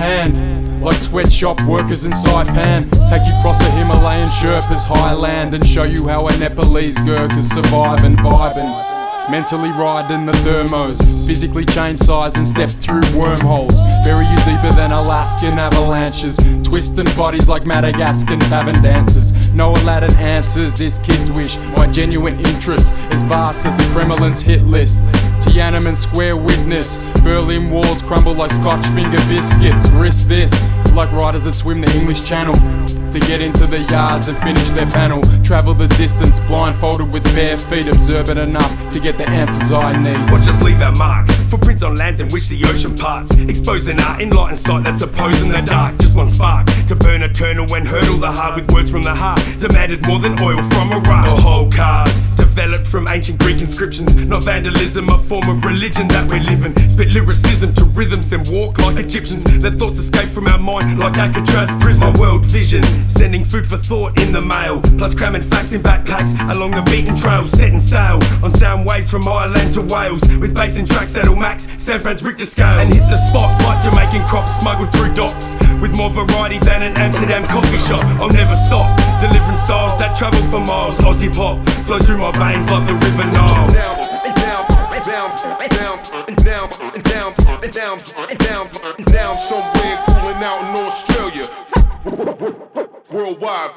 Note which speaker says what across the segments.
Speaker 1: hand, like sweatshop workers in Saipan. Take you across the Himalayan Sherpas highland and show you how a Nepalese Gurkhas survive and vibing. Mentally riding the thermos, physically change size and step through wormholes. Bury you deeper than Alaskan avalanches, twisting bodies like Madagascan tavern dancers. No Aladdin answers this kid's wish. My genuine interest as vast as the Kremlin's hit list. Tiananmen Square witness, Berlin walls crumble like Scotch finger biscuits. Risk this, like riders that swim the English Channel to get into the yards and finish their panel. Travel the distance blindfolded with bare feet, observant enough to get the answers I need.
Speaker 2: Watch us leave our mark, footprints on lands in which the ocean parts, exposing our enlightened sight that's opposing the dark. Just one spark to burn eternal and hurdle the hard with words from the heart. Demanded more than oil from Iraq or whole cars. Developed from ancient Greek inscriptions, not vandalism, a form of religion that we live in. Spit lyricism to rhythms and walk like Egyptians. Let thoughts escape from our mind like Alcatraz prison. My world vision, sending food for thought in the mail, plus cramming facts in backpacks along the beaten trail. Setting sail on sound waves from Ireland to Wales, with bass and tracks that'll max San Fran's Richter scale. And hit the spot like Jamaican crops smuggled through docks, with more variety than an Amsterdam coffee shop. I'll never stop, delivering styles that travel for miles. Aussie pop flows through my veins like the River Nile.
Speaker 3: Down somewhere cooling out in Australia. Worldwide.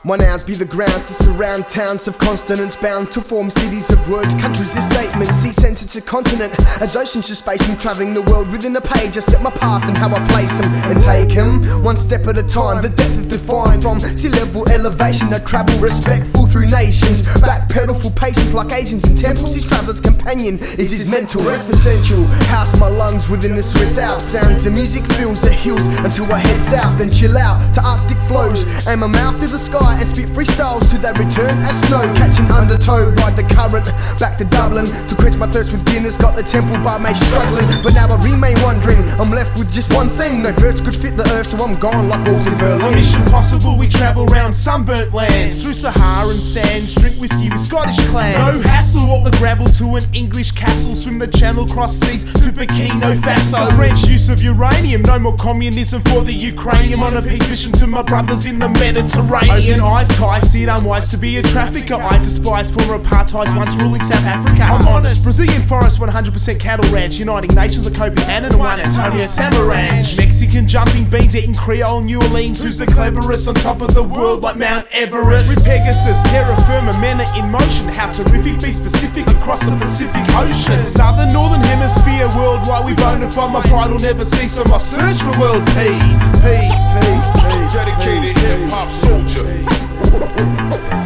Speaker 4: My nouns be the grounds to surround towns of consonants, bound to form cities of words, countries of statements, sea sentence a continent. As oceans to space, I'm travelling the world within a page. I set my path and how I place them and take them one step at a time. The depth is defined from sea level elevation. I travel respectful through nations, backpedal for patience like agents in temples. His traveller's companion is his mental breath essential. House my lungs within the Swiss Alps. Sounds and music fills the hills until I head south, then chill out to Arctic flows. Aim my mouth to the sky and spit freestyles till they return as snow. Catching undertow, ride the current back to Dublin to quench my thirst with Guinness. Got the temple barmaid struggling, but now I remain wondering. I'm left with just one thing, no verse could fit the earth, so I'm gone like walls in Berlin.
Speaker 5: On Mission Possible we travel round sunburnt lands, through Saharan sands, drink whiskey with Scottish clans. No hassle, walk the gravel to an English castle, swim the channel, cross seas to Burkina Faso. French use of uranium, no more communism for the Ukrainian. On a peace mission to my brothers in the Mediterranean. Eyes tight, see it unwise to be a trafficker. I despise former apartheid's once ruling South Africa. I'm honest, Brazilian forest, 100% cattle ranch, Uniting Nations of Kobe Annan and Juan Antonio Samaranch. Mexican jumping beans, eating Creole New Orleans. Who's the cleverest on top of the world like Mount Everest? With Pegasus, Terra, Firma, men are in motion. How terrific, be specific across the Pacific Ocean. Southern, Northern Hemisphere, worldwide we bona fide. My pride will never cease on my search for world peace. Peace, peace, peace.
Speaker 3: Dedicated hip hop soldier.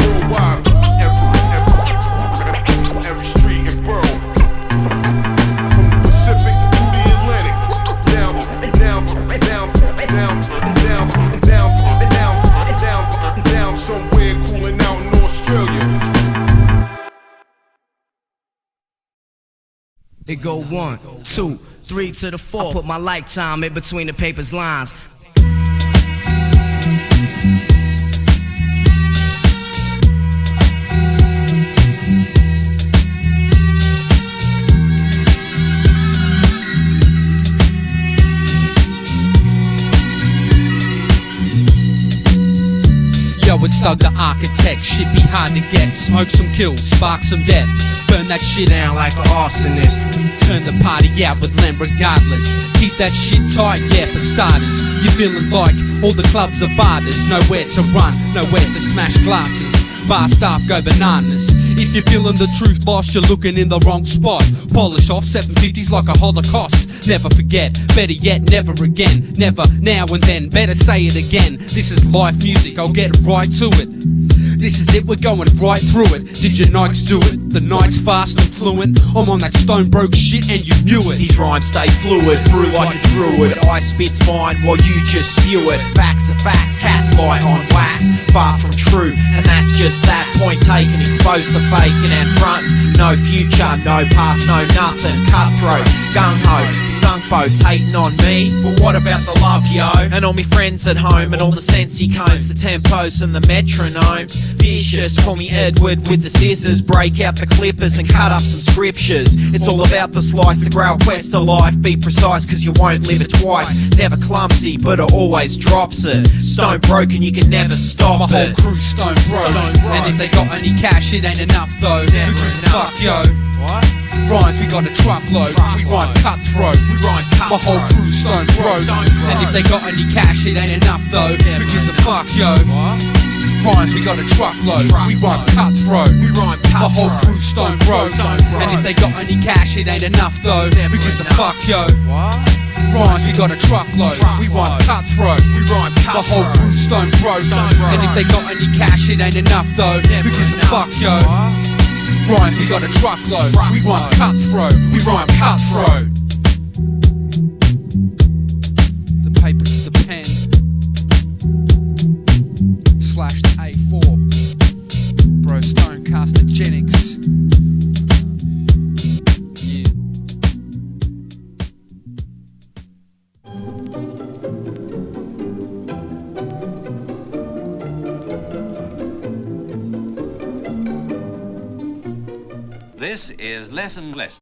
Speaker 3: Worldwide. Every street and borough. From the Pacific to the Atlantic. Down, somewhere cooling out in Australia.
Speaker 6: It go 1, 2, 3 to the 4. I put my lifetime in between the paper's lines.
Speaker 7: Yo, it's Doug the Architect, shit be hard to get. Smoke some kills, spark some death. Burn that shit down like an arsonist. Turn the party out with Lamb regardless. Keep that shit tight, yeah, for starters. You're feeling like all the clubs are barters. Nowhere to run, nowhere to smash glasses. Bar staff go bananas. If you're feeling the truth lost, you're looking in the wrong spot. Polish off 750s like a holocaust. Never forget, better yet, never again. Never, now and then, better say it again. This is live music, I'll get right to it. This is it, we're going right through it. Did your nights do it? The night's fast and fluent. I'm on that stone broke shit and you knew it.
Speaker 8: These rhymes stay fluid, brew like a druid. I spits mine while you just spew it. Facts are facts, cats lie on wax. Far from true, and that's just that. Point taken, expose the faking and frontin'. No future, no past, no nothing. Cutthroat, gung-ho, sunk boats hating on me. But what about the love, yo? And all me friends at home and all the sensey cones, the tempos and the metronomes. Vicious, call me Edward with the scissors. Break out the clippers and cut up some scriptures. It's all about the slice, the grail quest of life. Be precise cause you won't live it twice. Never clumsy but it always drops it. Stone broken, you can never stop
Speaker 7: My whole
Speaker 8: it.
Speaker 7: crew stone broke. And if they got any cash, it ain't enough though. Because fuck yo.
Speaker 8: What?
Speaker 7: Rhymes, we got a truckload. We rhyme cutthroat. My whole crew stone broke. And if they got any cash, it ain't enough though. Because of fuck yo. Rhymes, we got a truckload. We rhyme cutthroat. My whole crew stone broke. And if they got any cash, it ain't enough though. Because of fuck yo. Rhymes, we got a truckload. We rhyme cutthroat. My whole crew stone broke. And if they got any cash, it ain't enough though. Because of fuck yo. Rhymes, we got a truckload. We rhyme cutthroat. We rhyme cutthroat. The paper to the pen. Slash the A4. Bro, Stone Castagenics. Yeah.
Speaker 9: This is Lessonless.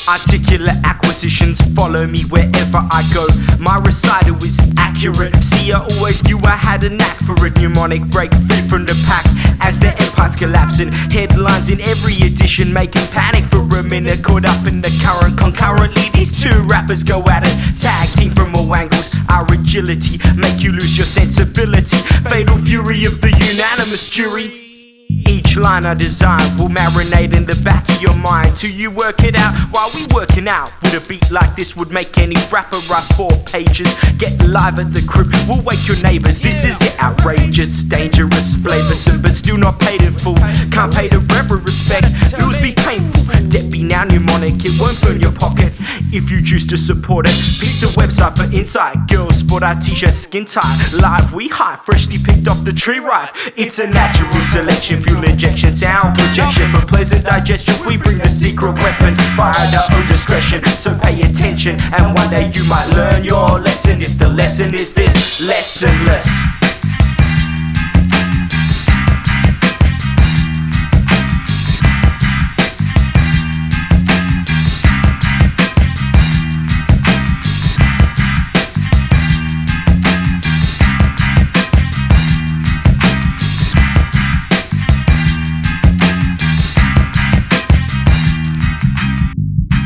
Speaker 10: Articulate acquisitions follow me wherever I go. My recital is accurate. See, I always knew I had a knack for it. Mnemonic break free from the pack as the empire's collapsing. Headlines in every edition making panic for a minute. Caught up in the current. Concurrently, these two rappers go at it. Tag team from all angles. Our agility make you lose your sensibility. Fatal fury of the unanimous jury. Each line I design will marinate in the back of your mind till you work it out while we working out. With a beat like this would make any rapper write 4 pages. Get live at the crib, we'll wake your neighbours. This is it, outrageous, dangerous, flavoursome, but still not paid in full. Can't pay the reverend respect, bills be painful. Debt be now mnemonic, it won't burn your pockets if you choose to support it. Pick the website for insight. Girls sport our t-shirts skin tight. Live we high, freshly picked off the tree ripe. It's a natural selection. Fuel injection, sound projection for pleasant digestion. We bring the secret weapon via our own discretion. So pay attention, and one day you might learn your lesson. If the lesson is this, lessonless.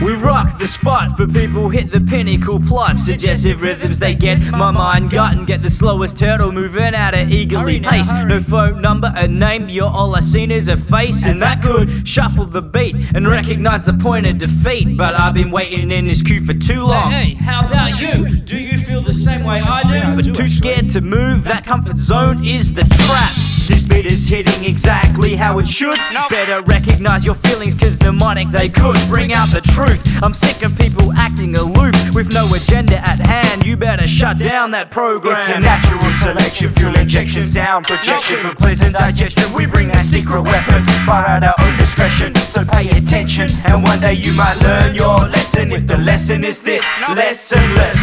Speaker 10: We rock the spot for people hit the pinnacle plot. Suggestive rhythms they get my mind gut and get the slowest turtle moving at an eagerly pace. No phone number, a name, you're all I seen is a face. And that could shuffle the beat and recognize the point of defeat. But I've been waiting in this queue for too long. Hey, how about you? Do you feel the same way I do? But too scared to move, that comfort zone is the trap. This beat is hitting exactly how it should. Better recognize your feelings cause mnemonic they could bring out the truth. I'm sick of people acting aloof with no agenda at hand. You better shut down that program. It's a natural selection, fuel injection, sound projection for pleasant digestion. We bring that secret weapon via our own discretion. So pay attention, and one day you might learn your lesson. If the lesson is this, lessonless.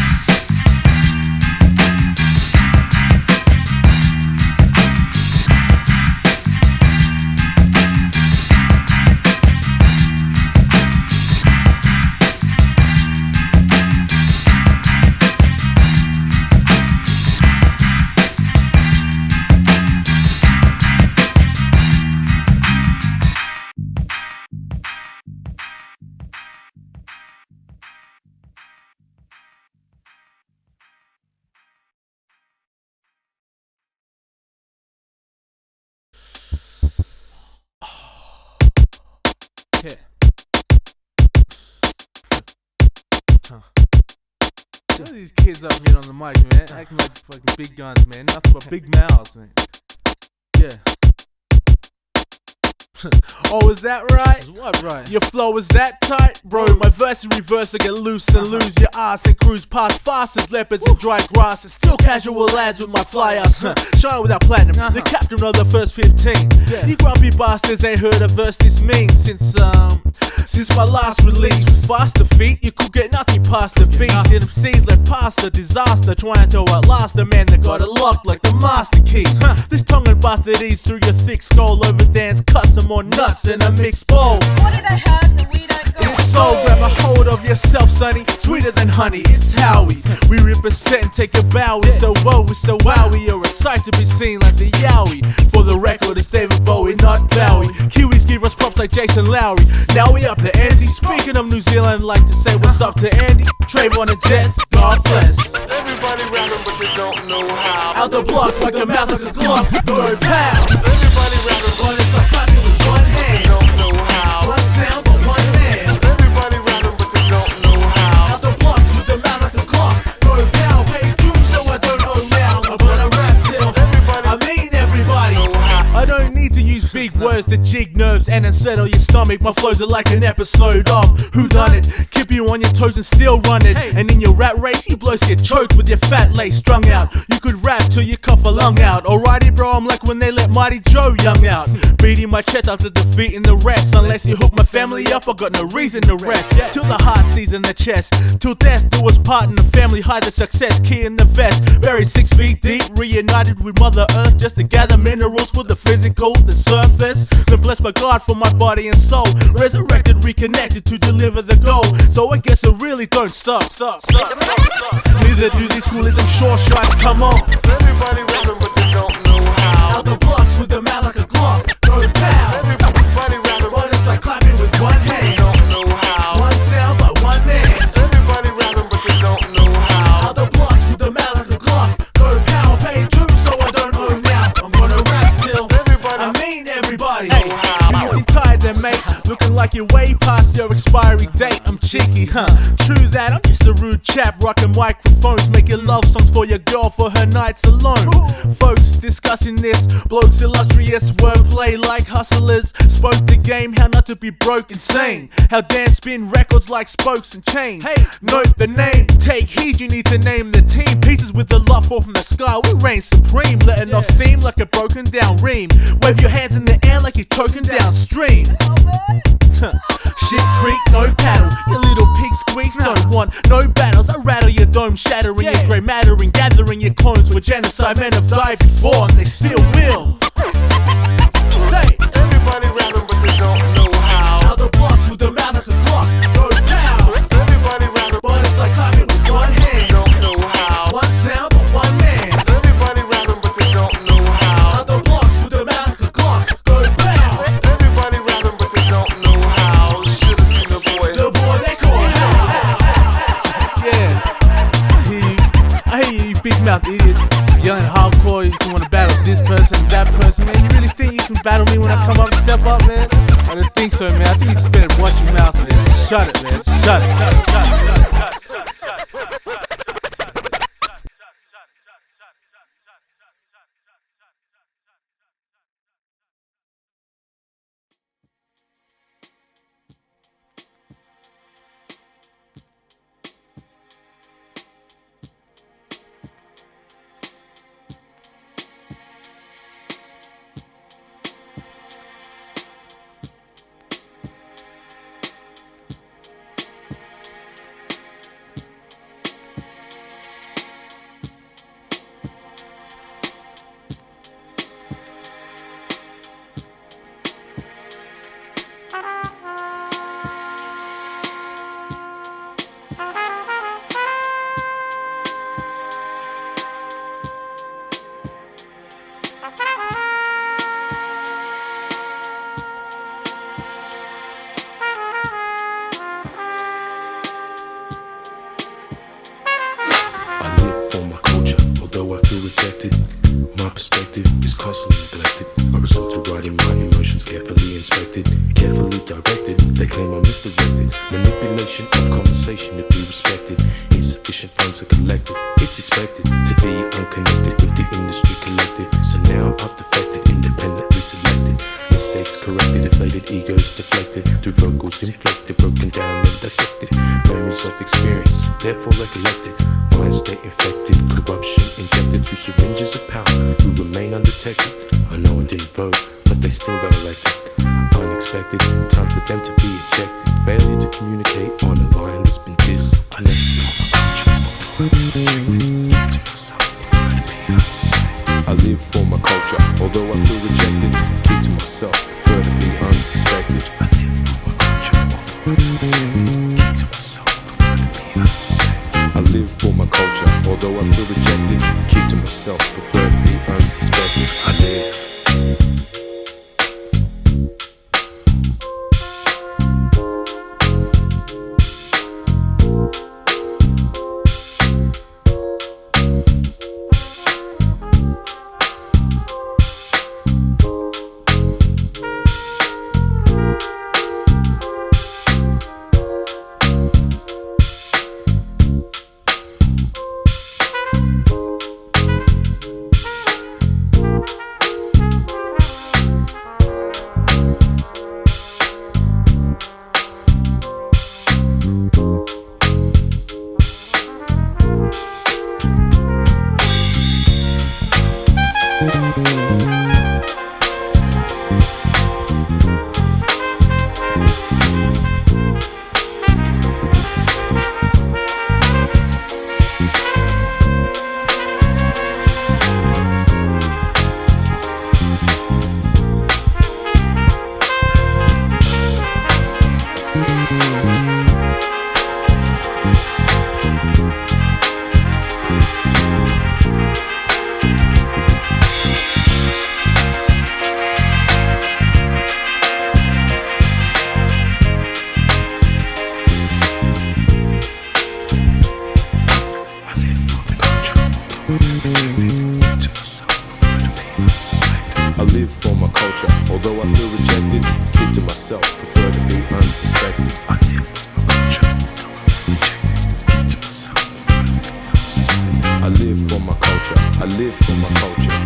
Speaker 5: Yeah. Look at these kids up here on the mic, man. Acting like fucking big guns, man. Nothing but big mouths, man. Yeah. Oh, is that right?
Speaker 11: What right?
Speaker 5: Your flow is that tight? Bro, my verse in reverse, I get loose and lose your ass and cruise past fast as leopards in dry grass. And still casual lads with my fly ass. Shine without platinum, the captain of the first 15. You grumpy bastards ain't heard a verse this mean since my last release. With faster feet, you could get nothing past the beats. And MCs like pasta, disaster, trying to outlast the man that got it locked like the master keys. This tongue and bastard eats through your thick skull, over dance cuts and more nuts in a mixed bowl.
Speaker 12: What do they have that we don't go?
Speaker 5: It's so grab a hold of yourself, sonny. Sweeter than honey, it's Howie. We represent and take a bow. We're so woe, we're so wowie. You're a sight to be seen like the Yowie. For the record, it's David Bowie, not Bowie. Kiwis give us props like Jason Lowry. Now we up to Andy. Speaking of New Zealand, I'd like to say what's up to Andy. Trayvon and Jess, God bless.
Speaker 3: Everybody round them, but they don't know how.
Speaker 5: Out the blocks like a mouth of a clock, go pound.
Speaker 3: Everybody round them,
Speaker 5: But it's like clapping with one hand.
Speaker 3: don't know how.
Speaker 5: One sound, but one man.
Speaker 3: Everybody round them, but they don't know how.
Speaker 5: Out the blocks with the mouth like a clock, go down, pay through, so I don't owe now. I'm gonna rap till I mean everybody. I don't need to use big words to jig nerves and unsettle your stomach. My flows are like an episode of Who Done It. Keep you on your toes and still run it. And in your rat race, you blokes get choked with your fat lace strung out. You could rap till you cough a lung out. Alrighty, bro, I'm like when they let Mighty Joe Young out. Beating my chest after defeating the rest. Unless you hook my family up, I got no reason to rest. Till the heart sees in the chest. Till death do us part in the family. Hide the success, key in the vest. Buried 6 feet deep, reunited with Mother Earth just to gather minerals for the physical, the surface. Then blessed by God for my body and soul. Resurrected, reconnected to deliver the goal. So I guess I really don't stop. Neither do these Koolism short shots, come on.
Speaker 3: Everybody round them, but they don't know how.
Speaker 5: Out the blocks with the mouth like a clock, go pound.
Speaker 3: Everybody round them,
Speaker 5: But it's like clapping with one
Speaker 3: they
Speaker 5: hand.
Speaker 3: don't know how.
Speaker 5: One sound, but one man.
Speaker 3: Everybody round them, but they don't know how.
Speaker 5: Out the blocks with the mouth like a clock, go pound, pay through, so I don't owe now. I'm gonna rap till I mean everybody. Hey, you looking tired then, mate. Looking like you're way past your expiry date. I'm cheeky, huh? True that, I'm just a rude chap rocking microphones, making love songs for your girl for her nights alone. Folks discussing this, blokes illustrious wordplay like hustlers. Spoke the game, how not to be broke insane. How Dan spin records like spokes and chains. Hey, note the name, take heed, you need to name the team. Pieces with the love fall from the sky, we reign supreme. Letting off steam like a broken down ream. Wave your hands in the air like you're choking downstream. Shit creek, no paddle. You little pig squeaks don't want no battles. I rattle your dome, shattering your grey matter and gathering your clones for genocide. Men have died before and they still will. Say,
Speaker 3: Everybody round them, but they don't know how.
Speaker 5: out the blocks with the mouth like a clock, go down.
Speaker 3: Everybody round them,
Speaker 5: But it's like clapping with one
Speaker 3: they
Speaker 5: hand.
Speaker 3: don't know how.
Speaker 5: One sound, but one man.
Speaker 3: Everybody round them, but they don't know how.
Speaker 5: Out the blocks with the mouth like a clock, go down.
Speaker 3: Everybody round them, but they don't know how. Should've seen the boy.
Speaker 5: The boy they call Hal. Yeah, I hear you, big mouth idiot. Yelling hardcore, you want to battle this person, that person. Man, you really think you can battle me when I come up and step up, man? I don't think so, man. I think you just better watch your mouth, man. Shut it, man. Shut it.
Speaker 13: rejected. My perspective is constantly neglected. I resort to writing my emotions carefully inspected, carefully directed. They claim I'm misdirected. Manipulation of conversation to be respected. Insufficient funds are collected. It's expected to be unconnected with the industry collective. So now I've defected, independently selected. Instead mistakes corrected, inflated egos deflected, through vocals inflected, broken down and dissected. Memories of experience, therefore recollected. Mind state infected, corruption injected through syringes of power, who remain undetected. I know I didn't vote, but they still got elected. Unexpected, time for them to be ejected. Failure to communicate on a line that's been disconnected. I live for my culture, although I feel rejected. Keep to myself, prefer to be unsuspected. I live for my culture, although I feel rejected. Keep to myself, prefer to be unsuspected. I live. I live for my culture, although I feel rejected. Keep to myself, prefer to be unsuspected. I live for my culture, I live for my culture, I live for my culture.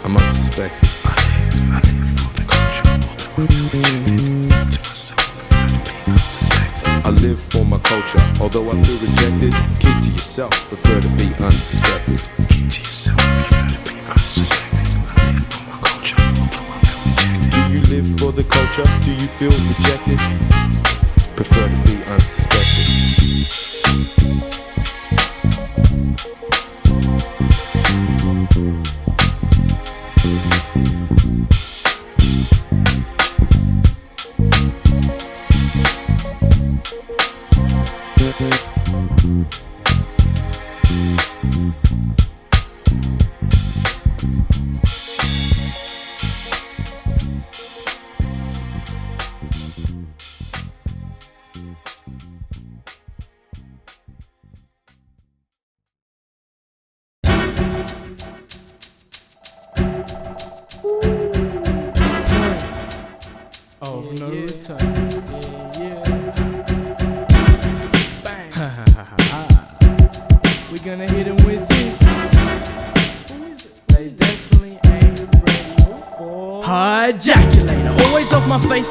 Speaker 13: I'm unsuspected. I live for the culture, although I feel rejected. Keep to myself, prefer to be unsuspected. I live for my culture, although I feel rejected. Keep to yourself, prefer to be unsuspected. Keep to yourself, prefer to be unsuspected. Do you live for the culture? Do you feel rejected? Prefer to be unsuspected.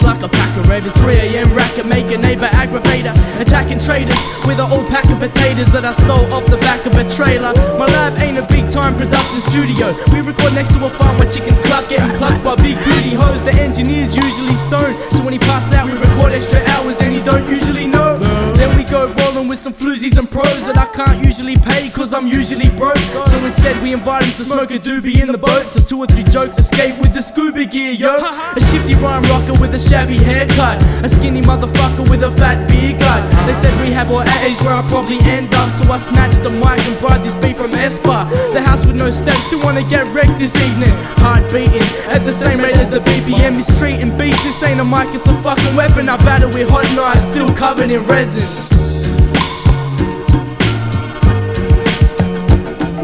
Speaker 11: Like a pack of ravens, 3 AM racket, make a neighbor aggravator, attacking traders with an old pack of potatoes that I stole off the back of a trailer. My lab ain't a big time production studio. We record next to a farm where chickens cluck, getting plucked by big booty hoes. The engineer's usually stoned, so when he passes out we record extra hours and he don't usually know. Then we go rolling with some floozies and pros that I can't usually pay cause I'm usually broke. So instead we invite him to smoke a doobie in the boat, to 2 or 3 jokes escape with the scuba gear, yo. A shifty rhyme rocker with a shabby haircut, a skinny motherfucker with a fat beer gut. They said rehab or AA is where I'll probably end up, so I snatched the mic and brought this beat from Espa. The house with no steps, who wanna get wrecked this evening? Heart beating at the same rate as the BPM is treating beats. This ain't a mic, it's a fucking weapon. I battle with hot knives, still covered in resin.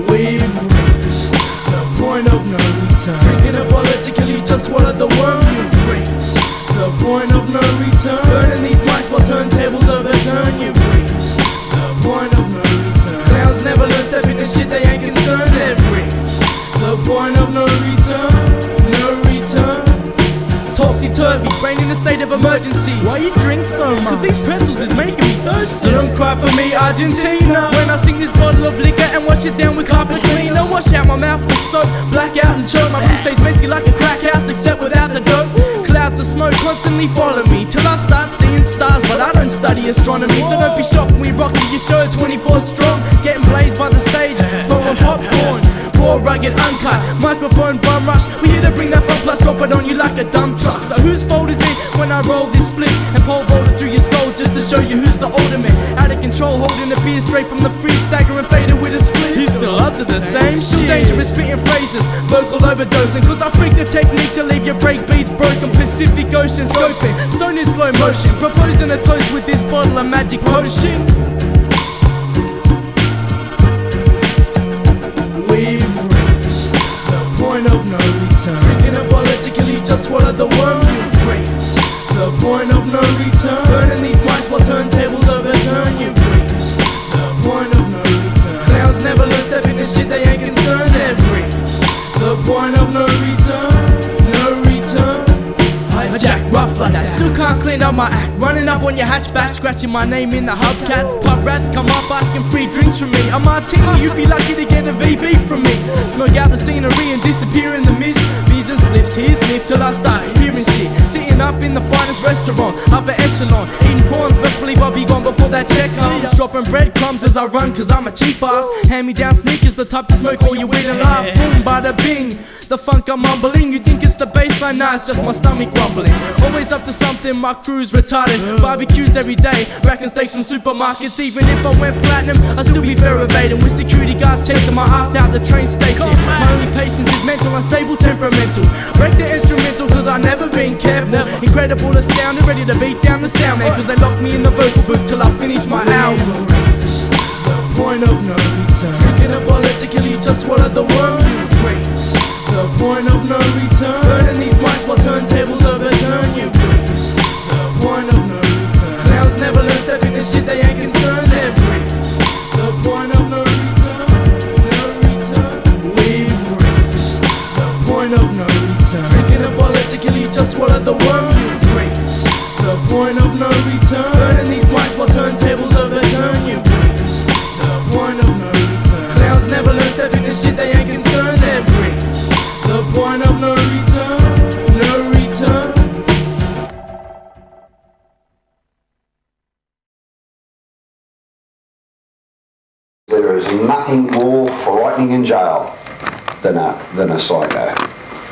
Speaker 11: We've reached the point of no return. Drinking it politically, just swallow the worm. You've reached the point of no return. Burning these mics while turntables overturn. You've reached the point of no return. Clowns never learn, step in the shit they ain't concerned. They've reached the point of no return. No return. topsy-turvy, brain in a state of emergency. Why you drink so much? Cause these pretzels is making me thirsty. So don't cry for me, Argentina, when I sing this bottle of liquor and wash it down with carpet cleaner. Wash out my mouth with soap, black out and choke. My room stays messy like a crack house except without the dope. Clouds of smoke constantly follow me till I start seeing stars, but I don't study astronomy. So don't be shocked when we rock to your show 24 strong, getting blazed by the stage, throwing popcorn. Raw, rugged, uncut, microphone bum rush. We here to bring that fun plus drop it on you like a dump truck. So whose fault is it when I roll this split and pole vault it through your skull just to show you who's the ultimate? Out of control, holding the beer straight from the fridge, staggering faded with a split. He's still up to the same shit. Still dangerous, spitting phrases, vocal overdosing. Cause I freak the technique to leave your break beats broken. Pacific Ocean scoping, Stone in slow motion, proposing a toast with this bottle of magic potion. We've reached the point of no return. Drinking a politically, just swallow the worm. You've reached the point of no return. Burning these mics while turntables overturn. You've reached the point of no return. Clowns never learn, step in the shit they ain't concerned. They've reached the point of no return. No return. Hyjak, rough like that, still can't clean up my act. Running up on your hatchback, scratching my name in the hubcats. Pub rats come up asking free drinks from me. A martini, you'd be lucky to get a VB from me. Smoke out the scenery and disappear in the mist. Bees and spliffs, here sniff till I start hearing shit. Sitting up in the finest restaurant, upper echelon, eating prawns, best believe I'll be gone before that check comes. Dropping breadcrumbs as I run cause I'm a cheap ass. Hand me down sneakers, the type to smoke all you weed and laugh. Boom, bada bing, the funk I'm mumbling. You think it's the baseline, nah, it's just my stomach rumbling. Always up to something, my crew's retarded. Barbecues every day, racking steaks from supermarkets. Even if I went platinum, I'd still be fair evading. With security guards chasing my ass out the train station. My only patience is mental, unstable, temperamental. Break the instrumental cause I've never been careful. Incredible, astounding, ready to beat down the sound man. Cause they locked me in the vocal booth till I finish my album. The point of no return. Drinking a politically, just swallow the worm. You've reached the point of no return. Burning these mics while turntables overturn. You've reached the point of no return. Clowns never learn, step in the shit they ain't concerned. They've reached the point of no return. No return. We've reached the point of no return. Drinking a politically, just swallow the worm. You've reached the point of no return. Burning these mics while turntables overturn. You've reached the point of no return. Clowns never learn, step in the shit they ain't concerned. They've reached the point of no return. No return.
Speaker 14: There is nothing more frightening in jail than a psycho.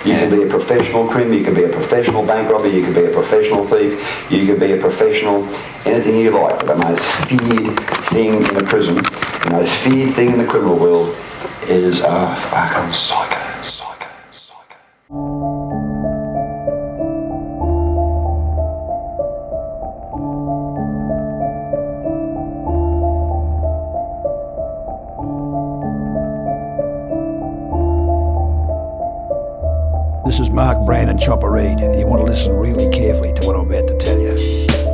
Speaker 14: You can be a professional criminal, you can be a professional bank robber, you can be a professional thief, you can be a professional anything you like. But the most feared thing in a prison, the most feared thing in the criminal world is a fucking psycho.
Speaker 15: This is Mark Brandon Chopper Reed, and you want to listen really carefully to what I'm about to tell you.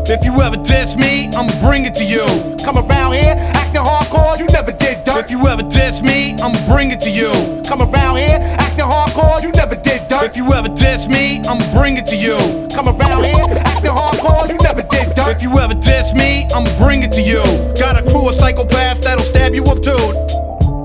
Speaker 3: If you ever diss me, I'ma bring it to you. Come around here, acting hardcore, you never did dirt. If you ever diss me, I'ma bring it to you. Come around here, acting hardcore, you never did dirt. If you ever diss me, I'ma bring it to you. Come around here, acting hardcore, you never did dirt. If you ever diss me, I'ma bring it to you. Got a crew of psychopaths that'll stab you up, dude.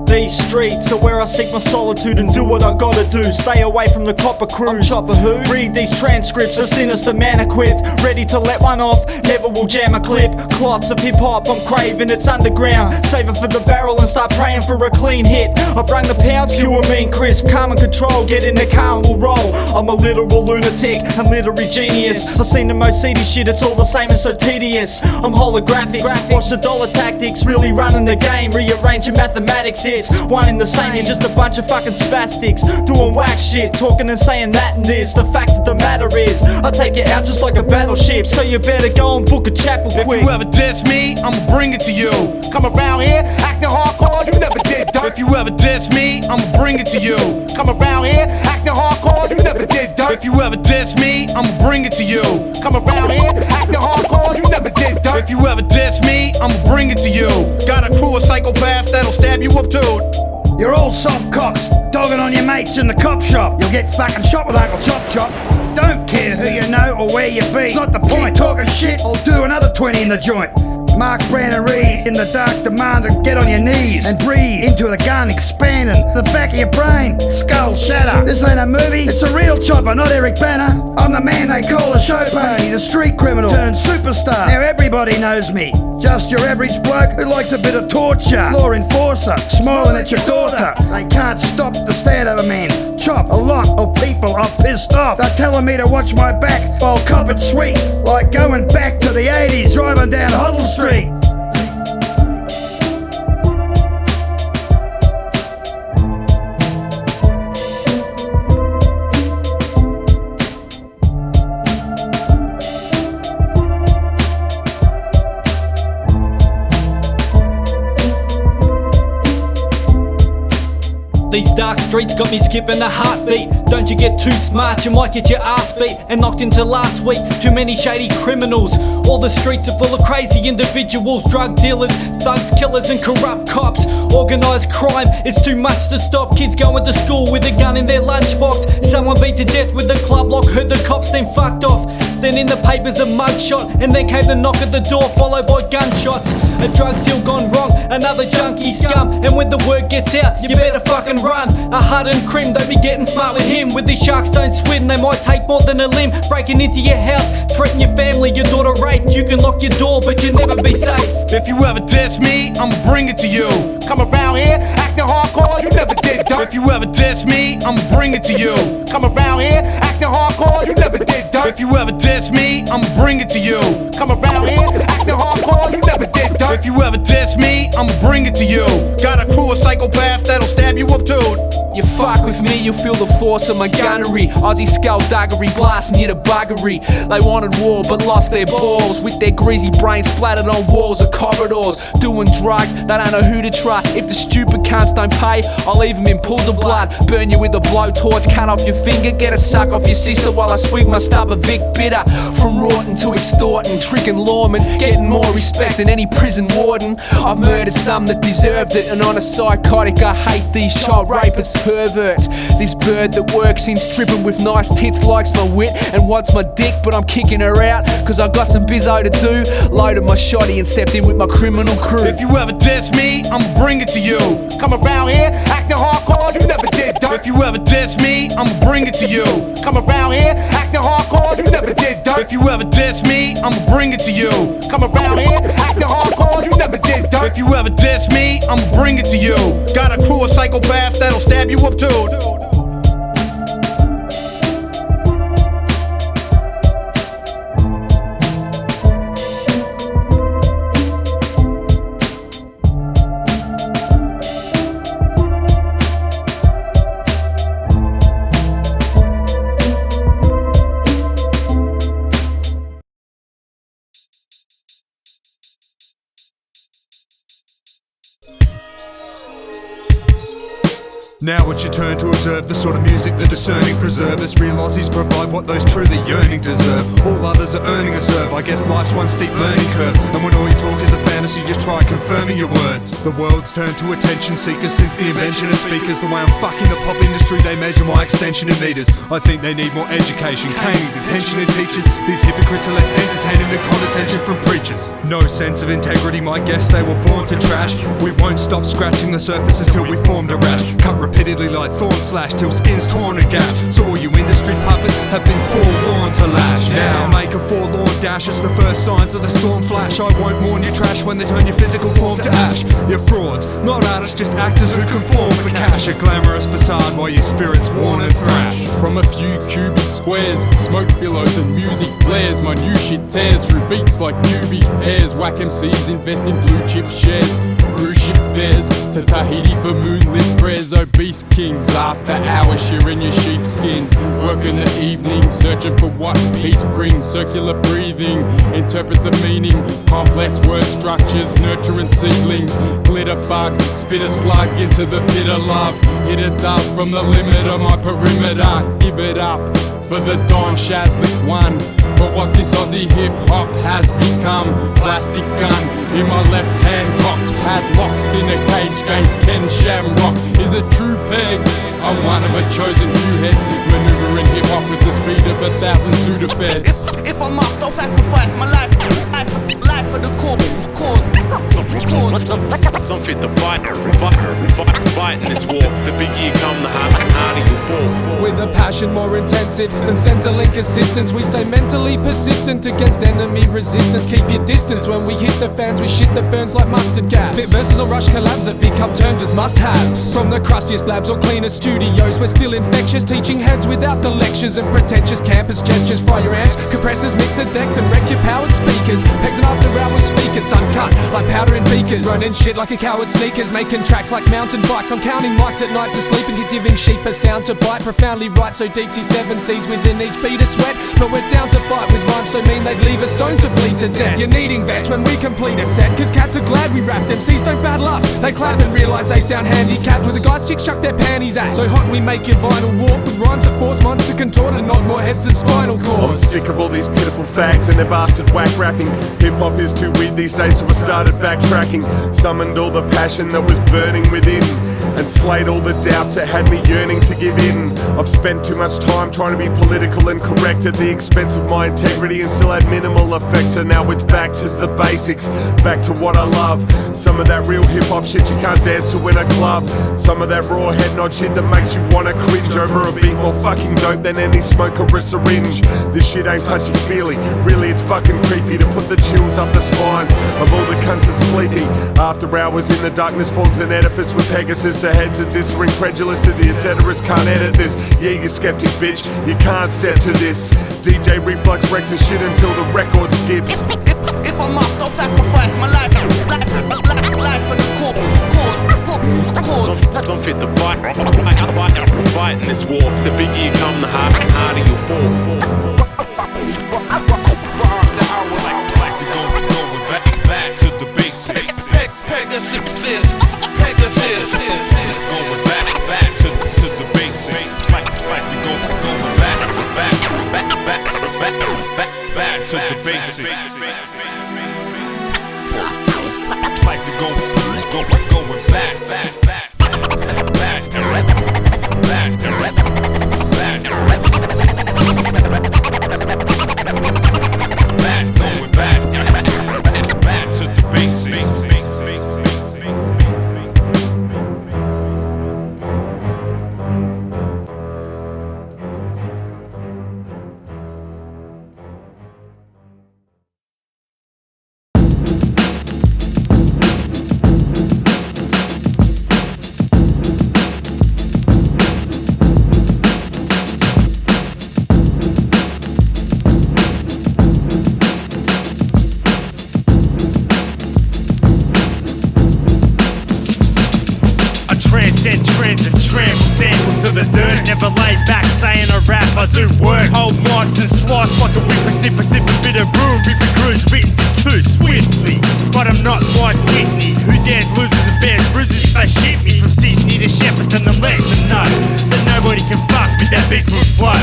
Speaker 16: These streets are where I seek my solitude and do what I gotta do. Stay away from the copper crew. I'm Chopper who? Read these transcripts, a sinister man equipped, ready to let one off, never will jam a clip. Clots of hip-hop, I'm craving, it's underground. Save it for the barrel and start praying for a clean hit. I bring the pounds, pure, mean, crisp, calm and control. Get in the car and we'll roll. I'm a literal lunatic, a literary genius. I've seen the most seedy shit, it's all the same and so tedious. I'm holographic, watch the dollar tactics, really running the game, rearranging mathematics. It's one in the same, you're just a bunch of fucking spastics, doing whack shit, talking and saying that and this. The fact of the matter is, I take it out just like a battleship, so you better go and book a chapel quick.
Speaker 3: If you ever diss me, I'ma bring it to you. Come around here, acting hardcore, you never did dirt. If you ever diss me, I'ma bring it to you. Come around here, acting hardcore, you never did dirt. If you ever diss me, I'ma bring it to you. Come around here, acting hardcore, you never did dirt. If you ever diss me, I'ma bring it to you. Got a crew of psychopaths that'll stab you up, dude.
Speaker 15: You're all soft cocks, dogging on your mates in the cop shop. You'll get fucking shot with Uncle Chop Chop. don't care who you know or where you be. It's not the point. Keep talking shit, I'll do another 20 in the joint. Mark Brandon Reed in the dark demand to get on your knees and breathe into the gun, expanding the back of your brain. Skull shatter. This ain't a movie, it's a real chopper, not Eric Banner. I'm the man they call a show pony, the street criminal turned superstar. Now everybody knows me. Just your average bloke who likes a bit of torture. Law enforcer, smiling at your daughter. They can't stop the stand of a man. Chop, a lot of people are pissed off. They're telling me to watch my back while copping sweet. Like going back to the 80s, driving down Huddle Street.
Speaker 16: These dark streets got me skipping a heartbeat. Don't you get too smart, you might get your ass beat and knocked into last week. Too many shady criminals. All the streets are full of crazy individuals. Drug dealers, thugs, killers and corrupt cops. Organised crime, it's too much to stop. Kids going to school with a gun in their lunchbox. Someone beat to death with a club lock, heard the cops then fucked off. Then in the papers a mugshot, and then came the knock at the door followed by gunshots. A drug deal gone wrong, another junkie scum. And when the word gets out, you better fucking run. A hardened crim, don't be getting smart with him. With these sharks don't swim, they might take more than a limb. Breaking into your house, threaten your family, your daughter raped. You can lock your door, but you'll never be safe.
Speaker 3: If you ever diss me, I'ma bring it to you. Come around here, acting hardcore, you never did dirt. If you ever diss me, I'ma bring it to you. Come around here, acting hardcore, you never did dirt. If you ever diss me, I'ma bring it to you. Come around here, acting hardcore, you never did dirt. If you ever diss me, I'ma bring it to you. Got a crew of psychopaths that'll stab you up too.
Speaker 17: You fuck with me, you feel the force of my gunnery. Aussie skullduggery, blasting you to buggery. They wanted war but lost their balls, with their greasy brains splattered on walls or corridors. Doing drugs, they don't know who to trust. If the stupid cunts don't pay, I'll leave them in pools of blood. Burn you with a blowtorch, cut off your finger. Get a suck off your sister while I swig my stub of Vic Bitter. From rorting to extorting, tricking lawmen, getting more respect than any prison warden. I've murdered some that deserved it, and on a psychotic I hate these child rapists, perverts. This bird that works in stripping with nice tits likes my wit and wants my dick, but I'm kicking her out cause I got some bizzo to do. Loaded my shotty and stepped in with my criminal crew.
Speaker 3: If you ever diss me, I'ma bring it to you. Come around here, acting hardcore, you never did dirt. If you ever diss me, I'ma bring it to you. Come around here, acting hardcore, you never did dirt. If you ever diss me, I'ma bring it to you. Come around here, acting hardcore, you never did dirt. If you ever diss me, I'ma bring it to you. Got a crew of psychopaths that'll stab you up too.
Speaker 18: Now it's your turn to observe the sort of music the discerning preserve. Us real Aussies provide what those truly yearning deserve. All others are earning a serve. I guess life's one steep learning curve, and when all you talk is a fantasy, just try confirming your words. The world's turned to attention seekers since the invention of speakers. The way I'm fucking the pop industry, they measure my extension in meters. I think they need more education, caning, detention and teachers. These hypocrites are less entertaining than condescension from preachers. No sense of integrity, my guess they were born to trash. We won't stop scratching the surface until we formed a rash. Cut repeatedly like thorn slash till skin's torn and gash. So all you industry puppets have been forewarned to lash. Now make a forlorn dash as the first signs of the storm flash. I won't mourn you trash when they turn your physical form to ash. You're frauds, not artists, just actors who conform for cash. A glamorous facade while your spirit's worn and thrash.
Speaker 1: From a few cubic squares, smoke billows and music blares. My new shit tears through beats like newbie airs. Whack MCs invest in blue chip shares. Cruise ship fares to Tahiti for moonlit prayers. Obese kings after hours sharing your sheepskins. Work in the evening searching for what peace brings. Circular breathing, interpret the meaning. Complex word structures, nurturing seedlings. Glitter bug, spit a slug into the pit of love. Hit a dove from the limit of my perimeter. Give it up for the Don Shazlik one. But what this Aussie hip-hop has become. Plastic gun in my left hand, cocked, padlocked in a cage against Ken Shamrock. Is it true, Pegz? I'm one of a chosen few heads, maneuvering hip hop with the speed of 1,000 Sudafeds.
Speaker 3: If I must, I'll sacrifice my life for the cause.
Speaker 19: I'm fit to fight in this war. The bigger you come, the harder you fall.
Speaker 17: With a passion more intensive than Centrelink assistance, we stay mentally persistent against enemy resistance. Keep your distance when we hit the fans with shit that burns like mustard gas. Spit verses or rush collabs that become termed as must-haves. From the crustiest labs or cleanest studios, we're still infectious, teaching heads without the lectures and pretentious campus gestures. Fry your amps, compressors, mixer decks, and wreck your powered speakers. Pegz and after hours speak, it's uncut like powder in beakers. Running shit like a coward sneakers, making tracks like mountain bikes. I'm counting mics at night to sleep and giving sheep a sound to bite. Profoundly right, so deep see 7 seas within each beat of sweat. But we're down to fight with rhymes so mean they'd leave a stone to bleed to death. You're needing vets when we complete a set, cause cats are glad we rap. MCs don't battle us, they clap and realise they sound handicapped with the guys chicks chuck their panties at. So hot we make your vinyl walk with rhymes that force minds to contort and knock more heads than spinal cords.
Speaker 19: I'm sick of all these pitiful fags and their bastard whack rapping. Hip hop is too weird these days, so I started backtracking. Summoned all the passion that was burning within, and slayed all the doubts that had me yearning to give in. I've spent too much time trying to be political and correct at the expense of my integrity, and still had minimal effect. So now it's back to the basics, back to what I love. Some of that real hip-hop shit you can't dance to in a club. Some of that raw head nod shit that makes you wanna cringe over a beat more fucking dope than any smoke or a syringe. This shit ain't touchy-feely, really it's fucking creepy to put the chills up the spines of all the cunts that's sleepy. After hours in the darkness forms an edifice with Pegasus. The heads of dis are incredulous to the etceteras can't edit this. Yeah, you skeptic bitch, you can't step to this. DJ Reflux wrecks the shit until the record skips.
Speaker 3: If I must, I'll sacrifice my life for the cause.
Speaker 19: I'm fit to fight in this war. The bigger you come, the harder you fall.
Speaker 20: Back to the basics. Pegasus. Going back to the basics. Like we going back to the basics. Like we going back to the basics.
Speaker 21: Trends and trample samples to the dirt. Never lay back saying I rap, I do work. Hold mics and slice like a whippersnipper. Sip a bit of brew, rip a cruise, written too swiftly. But I'm not like Whitney, who dares loses and bears bruises if they shit me. From Sydney to Shepparton and let them know that nobody can fuck with that Bigfoot flow.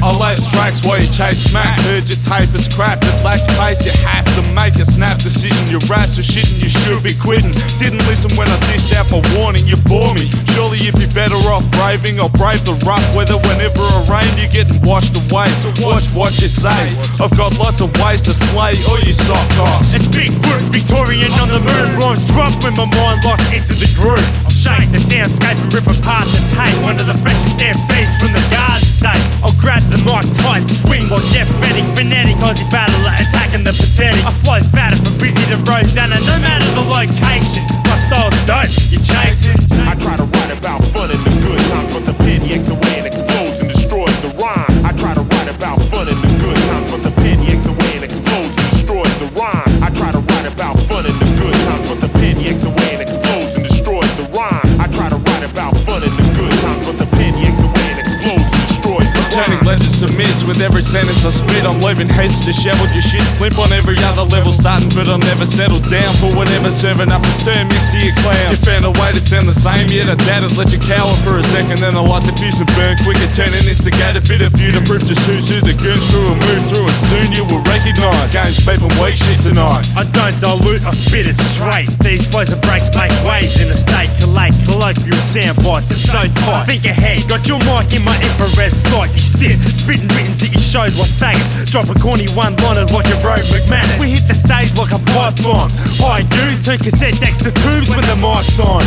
Speaker 1: I lace tracks while you chase smack. Heard your tape is crap, it lacks pace. You have to make a snap decision. Your raps are shitting, you should be quitting. Didn't listen when I dished out my warning, you bore me. Surely you'd be better off braving. I'll brave the rough weather whenever it rains. You're getting washed away, so watch what you say. I've got lots of ways to slay all you soft cocks.
Speaker 21: It's Bigfoot, Victorian on the move. Rhymes drop when my mind locks into the groove. I'll shake the soundscape and rip apart the tape. One of the freshest MCs from the Garden State. I'll grab the mic tight, swing while Jeff Fettig, frenetic Aussie battler, attacking the pathetic. I flow fatter from Brizzy to Rosanna, no matter the location. My style's dope, you chasing.
Speaker 20: I try to write about fun and the good times, but the pen yanks away and explodes and destroys the rhyme. I try to write about fun and the good times, but the pen yanks away and explodes and destroys the rhyme. I try to write about fun and the good times, but the pen yanks away and explodes and destroys the rhyme. I try to write about fun and the good times, but the pen yanks away and explodes and destroys the rhyme.
Speaker 1: Turning legends to myths with every sentence I spit. I'm leaving heads disheveled, your shit's limp on every other level. Starting but I'll never settle down for whatever. Serving up a stern mix to your clowns. You found a way to sound the same, yet I doubt it. Let you cower for a second, then I light the fuse and burn quicker. Turn and instigate a bit of feud to prove just who's who. The goons crew will move through and soon you will recognise
Speaker 19: games, beeping weak shit tonight.
Speaker 21: I don't dilute, I spit it straight. These flows and breaks make waves in a state. Collate colloquial sound bites, it's so tight. Think ahead, got your mic in my infrared sight. You stiff, spitting writtens at your shows like faggots. Dropping corny one-liners like a road McManus. We hit the stage like a pipe bomb. High dudes turn cassette decks to tubes when the mic's on.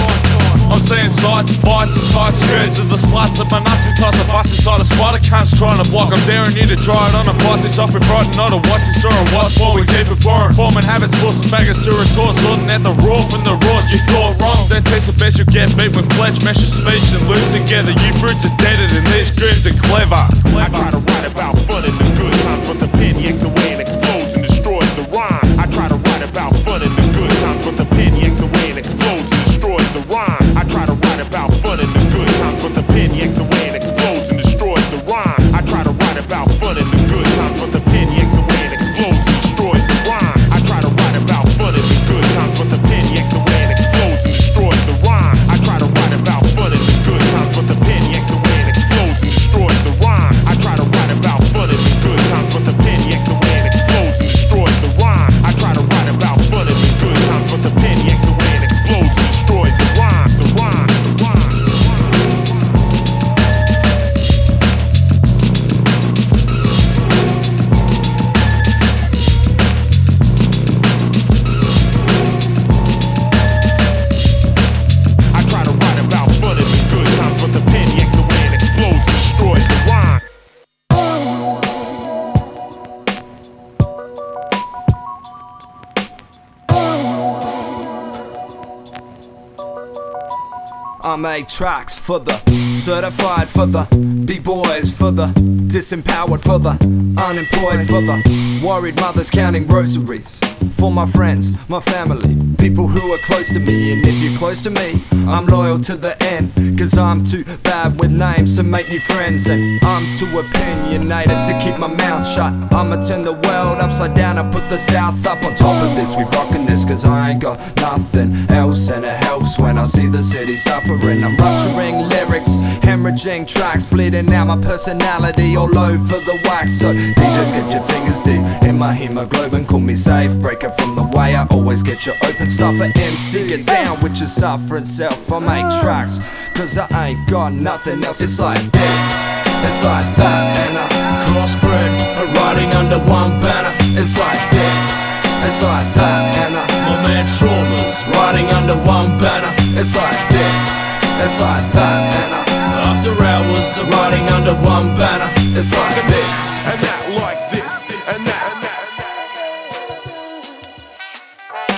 Speaker 1: I'm seeing sights, bites and tight skirts of the sluts of my nuts who toss a bus inside a spider cunts trying to block. I'm daring you to try it on a fight this off with pride and not a watch and store and watch while we keep it pouring. Forming habits, forcing faggots to retort, sorting out the raw from the raws. You thought wrong, then taste the best you'll get beat with fletch, mesh your speech and loop together. You brutes are deader than these screams are clever.
Speaker 20: I try to write about fun in the good times, but the pen yanks away and explodes and destroys the rhyme. I try to write about fun in the good times, but the pen yanks away and explodes and destroys the rhyme. I try to write about fun in the good times, but the pen yanks away and explodes and destroys the rhyme. I try to write about fun in the good times, but the pen yanks away and explodes and destroys the rhyme. I try to write about fun in the good times, but the pen yanks away and explodes and destroys the rhyme. I try to write about fun in the good times, but the pen yanks away and explodes and destroys the rhyme. I try to write about fun in the good times, but the pen yanks away and explodes and destroys the rhyme. I try to write about fun in the good times, but the pen yanks away and explodes and destroys the rhyme. The rhyme. The rhyme. I try to write about fun in the good times, but the pen yanks away and explodes and destroys the rhyme.
Speaker 17: I make tracks for the certified, for the B-boys, for the disempowered, for the unemployed, for the worried mothers counting rosaries, for my friends, my family, people who are close to me. And if you're close to me, I'm loyal to the end, cause I'm too bad with names to make new friends, and I'm too opinionated to keep my mouth shut. I'ma turn the world upside down and put the South up on top of this. We rockin' this cause I ain't got nothing else, and it helps when I see the city suffering. I'm rupturing lyrics, hemorrhaging tracks, bleeding out my personality all over the wax. So DJs, get your fingers deep in my hemoglobin, call me safe breaker from the way. I always get you open stuff for MC. Get down with your suffering self. I make tracks cause I ain't got nothing else. It's like this, it's like that, and I crossbred, riding under one banner. It's like this, it's like that, and my man Trauma's riding under one banner. It's like this, it's like that, and after hours are riding under one banner. It's like this,
Speaker 20: and that, like this, and that.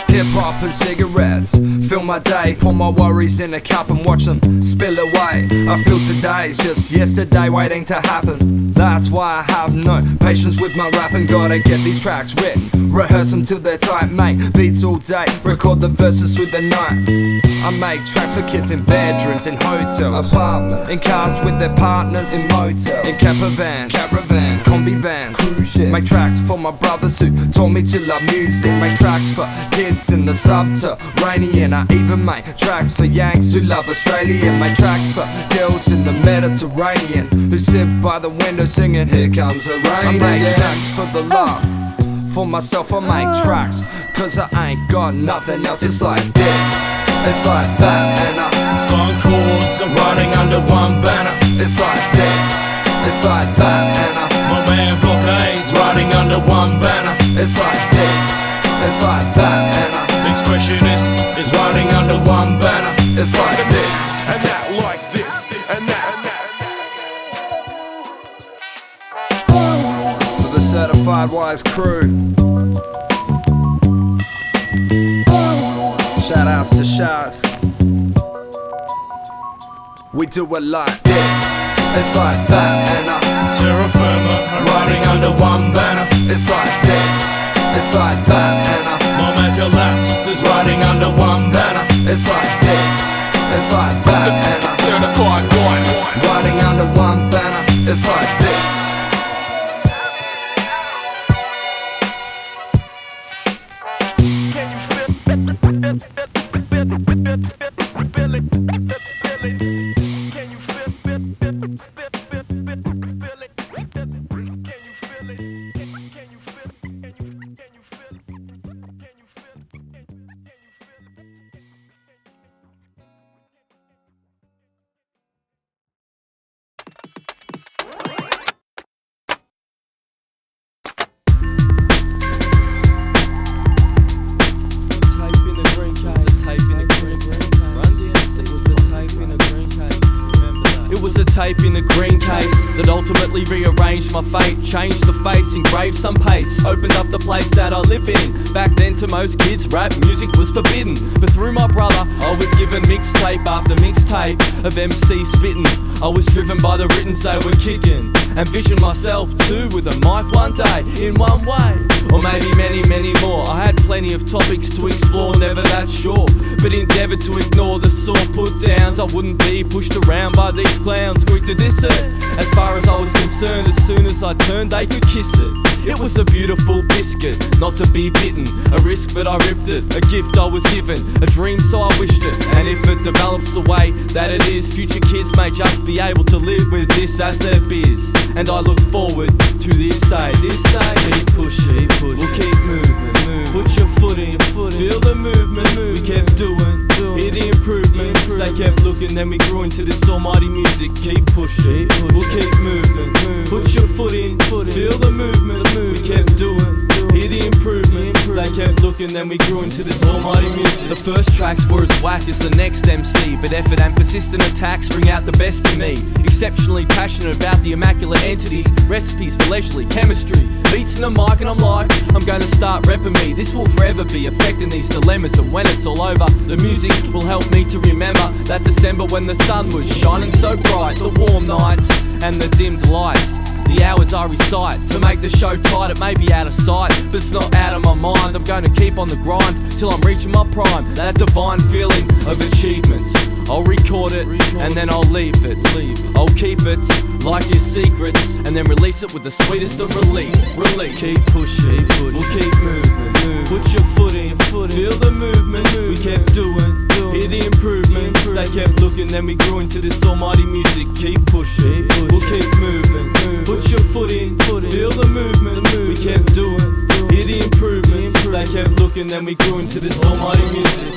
Speaker 17: Hip-hop and cigarettes fill my day, pour my worries in a cup and watch them spill away. I feel today's just yesterday waiting to happen. That's why I have no patience with my rapping. Gotta get these tracks written, rehearse them till they're tight, make beats all day, record the verses through the night. I make tracks for kids in bedrooms, in hotels, apartments, in cars with their partners, in motels, in camper vans, caravan, combi vans, cruise ships. Make tracks for my brothers who taught me to love music. Make tracks for kids in the subterranean. I even make tracks for Yanks who love Australians. Make tracks for girls in the Mediterranean who sit by the window singing, here comes the rain. I make tracks for the love, for myself. I make tracks cause I ain't got nothing else. It's like this, it's like that, and phone calls are running under one banner. It's like this, it's like that, and my man Blockades riding under one banner. It's like this, it's like that, and Expressionist is riding under one banner. It's like this,
Speaker 20: and that, like this, and that.
Speaker 17: For the certified wise crew, shout outs to Shots. We do it like this, it's like that, and Terra, Firma riding under one banner. It's like this, it's like that, and my man Collapse is riding under one banner. It's like this, it's like that, and certified boys riding under one banner. It's like this.
Speaker 20: Can you feel it?
Speaker 11: that ultimately rearranged my fate. Changed the face, engraved some pace, opened up the place that I live in. Back then to most kids, rap music was forbidden, but through my brother I was given mixtape after mixtape of MC spitting. I was driven by the writtens they were kicking, and visioned myself too with a mic one day, in one way, or maybe many more. I had plenty of topics to explore, never that sure, but endeavoured to ignore the sore put downs. I wouldn't be pushed around by these clowns, quick to diss it. As far as I was concerned, as soon as I turned they could kiss it. It was a beautiful biscuit, not to be bitten, a risk but I ripped it, a gift I was given, a dream so I wished it. And if it develops the way that it is, future kids may just be able to live with this as their biz. And I look forward to this day, keep pushing, we'll keep moving, put your foot in, feel the movement, we kept doing, hear the improvements, they kept looking, then we grew into this almighty music. Keep pushing, we'll keep moving, put your foot in, feel the movement, we kept doing, hear the improvements, they kept looking, then we grew into this almighty music. The first tracks were as whack as the next MC, but effort and persistent attacks bring out the best in me. Exceptionally passionate about the immaculate entities, recipes for leisurely chemistry, beats in the mic, and I'm like, I'm gonna start repping me. This will forever be affecting these dilemmas, and when it's all over, the music will help me to remember that December when the sun was shining so bright, the warm nights and the dimmed lights. The hours I recite to make the show tight, it may be out of sight, but it's not out of my mind. I'm gonna keep on the grind till I'm reaching my prime, that divine feeling of achievements. I'll record it and then I'll leave it. I'll keep it like your secrets and then release it with the sweetest of relief. Keep pushing, we'll keep moving, put your foot in, feel the movement, we kept doing, hear the improvements, they kept looking, then we grew into this almighty music. Keep pushing, we'll keep moving, put your foot in, feel the movement, we kept doing, hear the improvements, they kept looking, then we grew into this almighty music.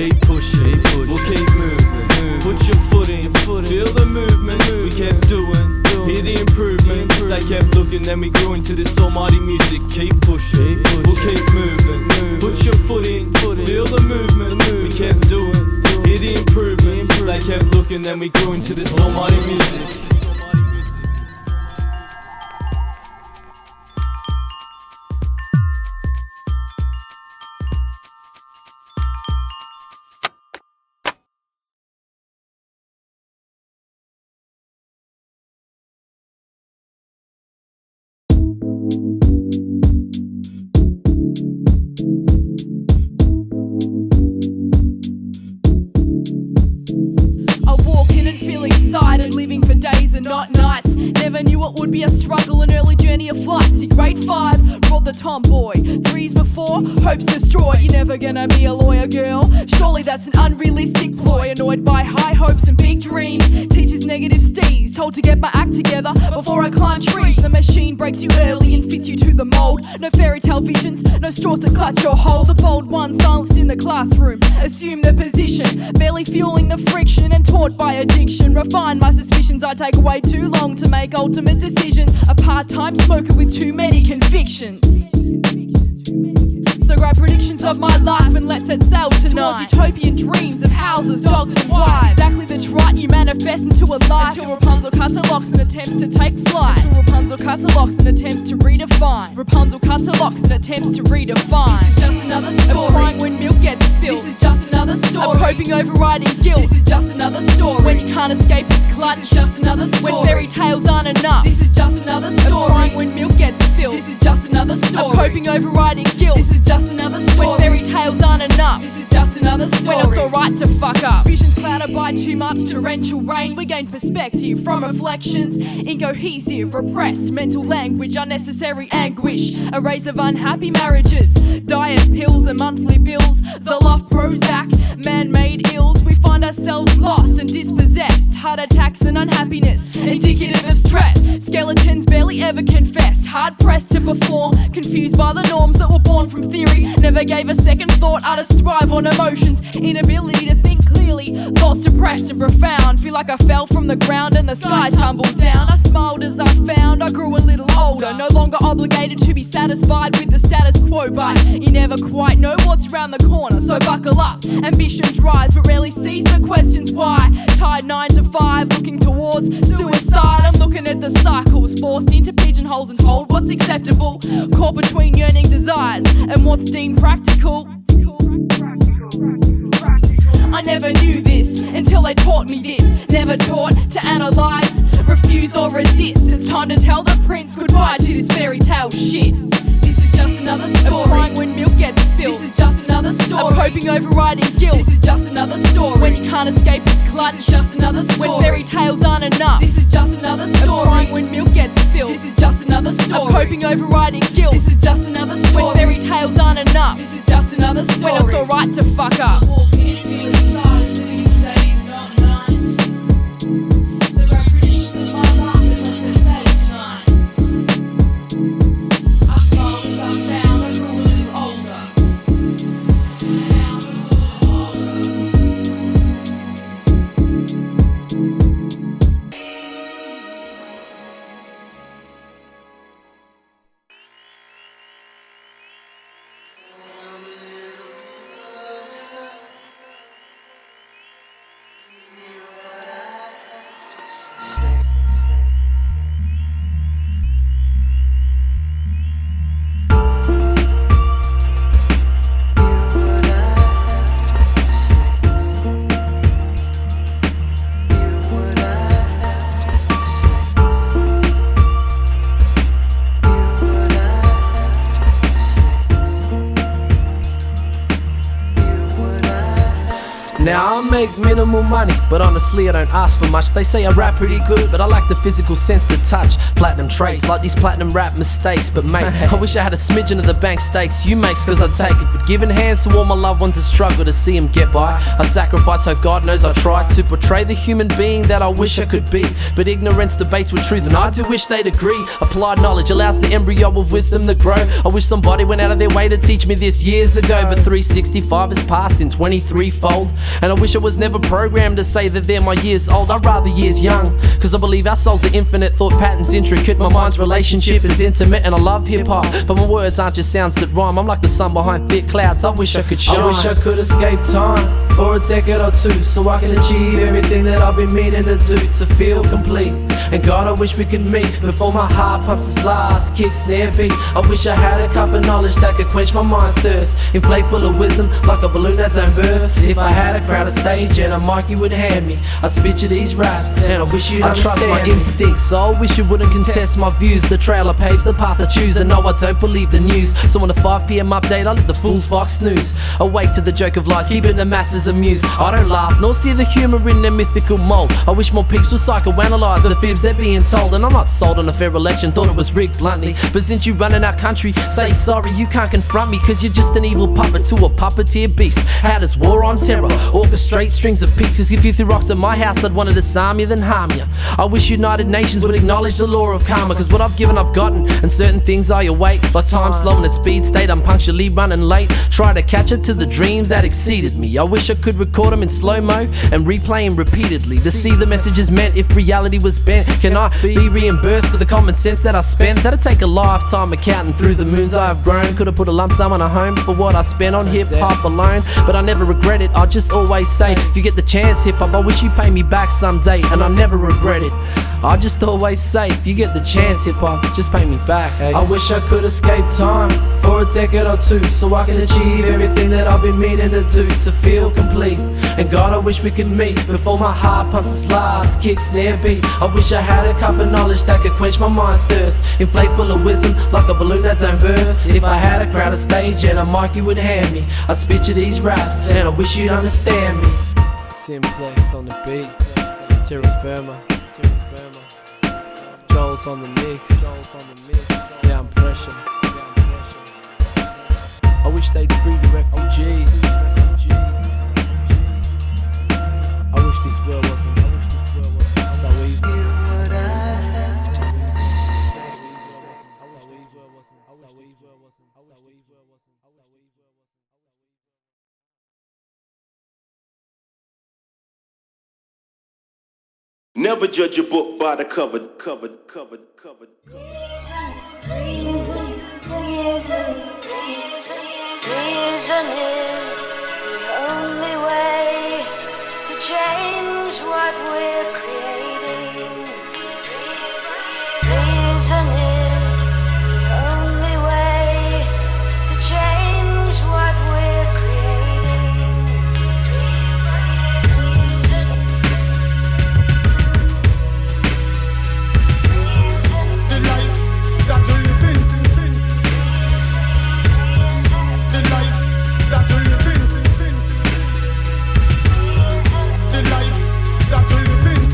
Speaker 11: Keep pushing, we'll keep moving, put your foot in, feel the movement, we kept doing, hear the improvements, they kept looking, then we grew into this almighty music. Keep pushing, we'll keep moving, put your foot in, feel the movement, we kept doing, hear the improvements, they kept looking, then we grew into this almighty music.
Speaker 2: Living for days and not nights. Never knew it would be a struggle, an early journey of flights. In grade 5, brought the tomboy. 3s before, hopes destroyed. You're never gonna be a lawyer, girl. Surely that's an unrealistic ploy. Annoyed by high hopes and big dreams. Teachers negative steez. Told to get my act together before I climb trees. The machine breaks you early and fits you to the mold. No fairy tale visions, no straws to clutch or hold. The bold one silenced in the classroom. Assume the position, barely fueling the friction and taught by addiction. Refine my suspicions, I take way too long to make ultimate decisions. A part-time smoker with too many convictions. So grab predictions of my life and let's set sail tonight. Towards utopian dreams of houses, dogs and wives. Exactly the right you manifest into a life. Until Rapunzel cuts her locks and attempts to take flight. Until Rapunzel cuts her locks and attempts to redefine. Rapunzel cuts her locks and attempts to redefine. This is just another story. A crying when milk gets spilled. This is just another story. A coping overriding guilt. This is just another story. When you can't escape its clutch. This is just another story. When fairy tales aren't enough. This is just another story. A crying when milk gets spilled. This is just another story. A coping overriding guilt. This is just another story. When fairy tales aren't enough. This is just another story. When it's alright to fuck up. Visions clouded by too much torrential rain. We gain perspective from reflections. Incohesive, repressed mental language. Unnecessary anguish. Arrays of unhappy marriages. Diet pills and monthly bills. The love Prozac, man-made ills. We find ourselves lost and dispossessed. heart attacks and unhappiness, indicative of stress. Skeletons barely ever confessed, hard pressed to perform, confused by the norms that were born from theory. Never gave a second thought, artists thrive on emotions, inability to think clearly. Thoughts depressed and profound, feel like I fell from the ground and the sky tumbled down. I smiled as I found I grew a little older, no longer obligated to be satisfied with the status quo, but you never quite know what's round the corner, so buckle up. Ambition drives but rarely sees the questions why. Tied 9 to 5, looking towards suicide. I'm looking at the cycles, forced into pigeonholes and told what's acceptable, caught between yearning desires and what's deemed practical. I never knew this until they taught me this. Never taught to analyze, refuse or resist. It's time to tell the prince goodbye to this fairy tale shit. This is just another story. Of crying when milk gets spilled. This is just another story. Of hoping overriding guilt. This is just another story. When you can't escape its clutch. This is just another story. When fairy tales aren't enough. This is just another story. Of crying when milk gets spilled. This is just another story. Of hoping overriding guilt. This is just another story. When fairy tales aren't enough. This is just another story. When it's alright to fuck up.
Speaker 4: Now I make minimal money, but honestly I don't ask for much. They say I rap pretty good, but I lack the physical sense to touch platinum traits, like these platinum rap mistakes. But mate, I wish I had a smidgen of the bank stakes you makes, cause I'd take it. But giving hands to all my loved ones is struggle to see them get by. I sacrifice, so God knows I try to portray the human being that I wish I could be. But ignorance debates with truth, and I do wish they'd agree. Applied knowledge allows the embryo of wisdom to grow. I wish somebody went out of their way to teach me this years ago. But 365 has passed in 23-fold, and I wish I was never programmed to say that they're my years old. I'd rather years young, cause I believe our souls are infinite, thought patterns intricate. My mind's relationship is intimate, and I love hip-hop, but my words aren't just sounds that rhyme. I'm like the sun behind thick clouds, I wish I could shine. I wish I could escape time for a decade or two, so I can achieve everything that I've been meaning to do, to feel complete. And God, I wish we could meet before my heart pumps its last kick snare beat. I wish I had a cup of knowledge that could quench my mind's thirst, inflate full of wisdom like a balloon that don't burst. If I had a crowd, a stage and a mic you would hand me, I'd spit you these raps, and I wish you'd understand. I trust my instincts, so I wish you wouldn't contest my views. The trailer paves the path I choose, and no, I don't believe the news. So on the 5 PM update, I let the fool's box snooze. Awake to the joke of lies, keeping the masses amused. I don't laugh, nor see the humour in their mythical mold. I wish more peeps would psychoanalyze the fibs they're being told. And I'm not sold on a fair election, thought it was rigged bluntly. But since you running our country, say sorry, you can't confront me, cause you're just an evil puppet to a puppeteer beast. How does war on terror orchestrate strings of peaks? Cause if you threw rocks at my house, I'd want to disarm you, then harm you. I wish United Nations would acknowledge the law of karma, cause what I've given I've gotten, and certain things I await. By time slowing at speed state, I'm punctually running late, trying to catch up to the dreams that exceeded me. I wish I could record them in slow-mo and replay them repeatedly, to see the messages meant if reality was bent. Can I be reimbursed for the common sense that I spent? That'd take a lifetime accounting through the moons I have grown. Could've put a lump sum on a home for what I spent on hip-hop alone, but I never regret it. I just always say, if you get the chance, hip-hop, I wish you pay me back someday, and I never regret it. I just always say, if you get the chance, hip-hop, just pay me back, hey. I wish I could escape time for a decade or two, so I can achieve everything that I've been meaning to do, to feel complete. And God, I wish we could meet before my heart pumps its last kick snare beat. I wish I had a cup of knowledge that could quench my mind's thirst, inflate full of wisdom like a balloon that don't burst. If I had a crowd, a stage and a mic you would hand me, I'd spit you these raps, and I wish you'd understand me. Simplex on the beat, Terra Firma, Joel's on the mix, down pressure. I wish they'd free the refugees. I wish this world wasn't.
Speaker 20: Never judge a book by the cover.
Speaker 6: Reason is the only way to change what we're creating. Reason is the only way to change what we're creating.
Speaker 5: The life that we're living. The life that we're living. The life that we're living.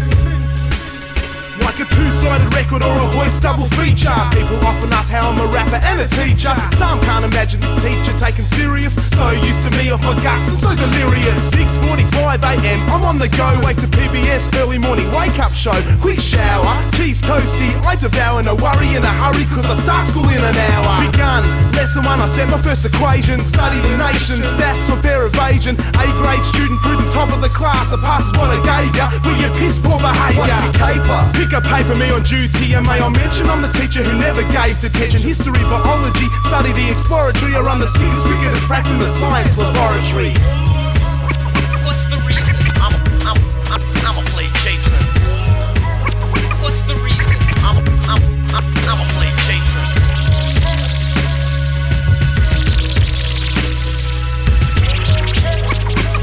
Speaker 3: Like a two-sided record or a Hoyt's double feature. People often ask how I'm a rapper and a teacher. Some can't imagine this teacher taken serious. So used to me off my guts and so delirious. 6:45 a.m. I'm on the go. Wait to PBS early morning wake up show. Quick shower, cheese toasty. I devour, no worry in a hurry cause I start school in an hour. Begun, lesson 1 I set my first equation. Study the nation, stats on fair evasion. A-grade student, prudent, top of the class. I passes what I gave ya. With your piss poor behaviour.
Speaker 22: What's your caper?
Speaker 3: Pick a paper, me on duty, and may I mention I'm the teacher who never gave detention. History, biology, study the exploratory. I run the sickest, wickedest practice in the science laboratory.
Speaker 23: What's the reason? I'ma play Jason. What's the reason? I'ma play Jason.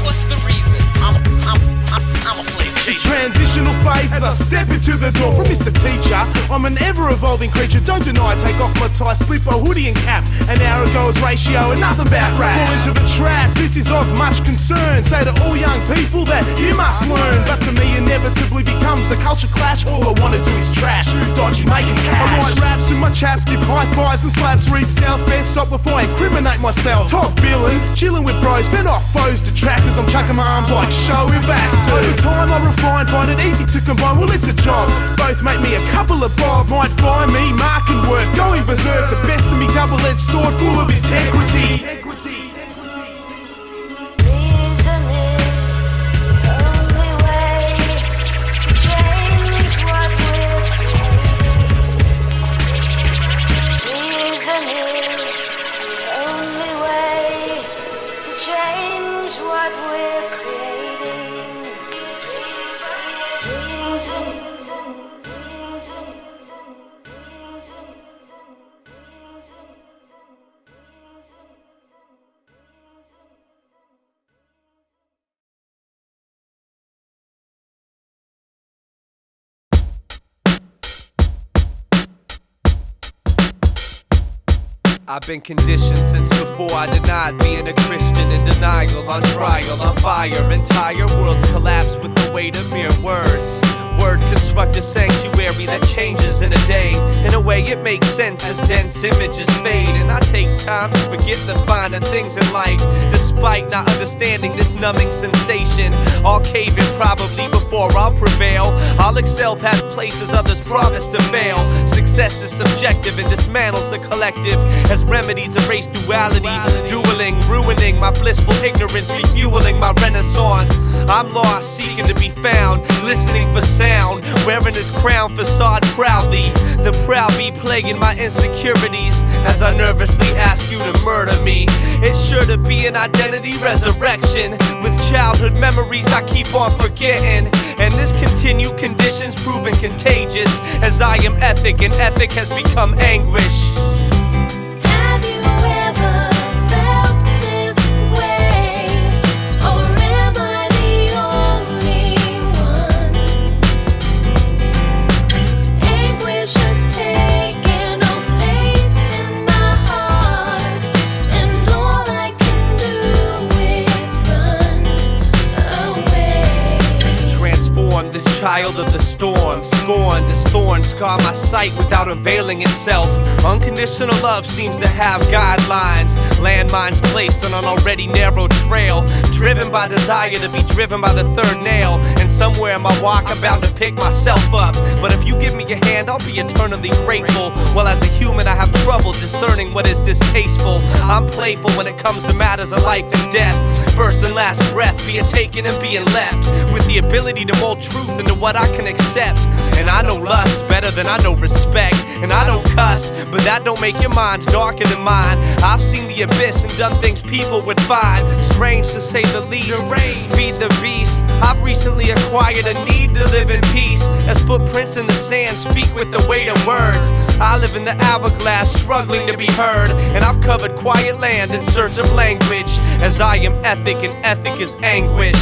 Speaker 23: What's the reason? I'ma play Jason.
Speaker 3: It's transitional phase as I step into the door from Mr. Teacher. I'm an ever-evolving creature, don't deny. Take off my tie, slip a hoodie and cap. An hour ago was ratio and nothing about rap. Fall into the trap, this is of much concern. Say to all young people that you must learn. But to me inevitably becomes a culture clash. All I wanna do is trash, dodgy making cash. I write raps with my chaps, give high fives and slaps. Read South Best, stop before I incriminate myself. Top billin', chillin' with bros, fend off foes, detractors. I'm chucking my arms like show it back. Over time I refine, find it easy to combine. Well, it's a job. Both make me a couple of bob. Might find me marking work, going berserk. The best of me, double-edged sword full of integrity.
Speaker 6: Reason is the only way to change what we're creating. Reason is the only way to change what we're creating.
Speaker 17: I've been conditioned since before I denied being a Christian. In denial, on trial, on fire. Entire worlds collapse with the weight of mere words. Words construct a sanctuary that changes in a day. In a way it makes sense as dense images fade. And I take time to forget the finer things in life. Despite not understanding this numbing sensation, I'll cave in probably before I'll prevail. I'll excel past places others promise to fail. Success is subjective and dismantles the collective as remedies erase duality. Dueling, ruining my blissful ignorance, refueling my renaissance. I'm lost, seeking to be found, listening for sound, wearing this crown facade proudly. The proud be plaguing my insecurities as I nervously ask you to murder me. It's sure to be an identity resurrection with childhood memories I keep on forgetting. And this continued conditions proving contagious as I am ethic and ethic has become anguish. This child of the storm, scorned as thorns scar my sight without unveiling itself. Unconditional love seems to have guidelines, landmines placed on an already narrow trail, driven by desire to be driven by the third nail, and
Speaker 7: somewhere in my walk I'm bound to pick myself up. But if you give me your hand, I'll be eternally grateful. Well, as a human, I have trouble discerning what is distasteful. I'm playful when it comes to matters of life and death. First and last breath, being taken and being left, with the ability to mold truth into what I can accept. And I know lust better than I know respect. And I don't cuss, but that don't make your mind darker than mine. I've seen the abyss and done things people would find strange, to say the least. Feed the beast. I've recently acquired a need to live in peace, as footprints in the sand speak with the weight of words. I live in the hourglass, struggling to be heard, and I've covered quiet land in search of language, as I am ethic and ethic is anguish.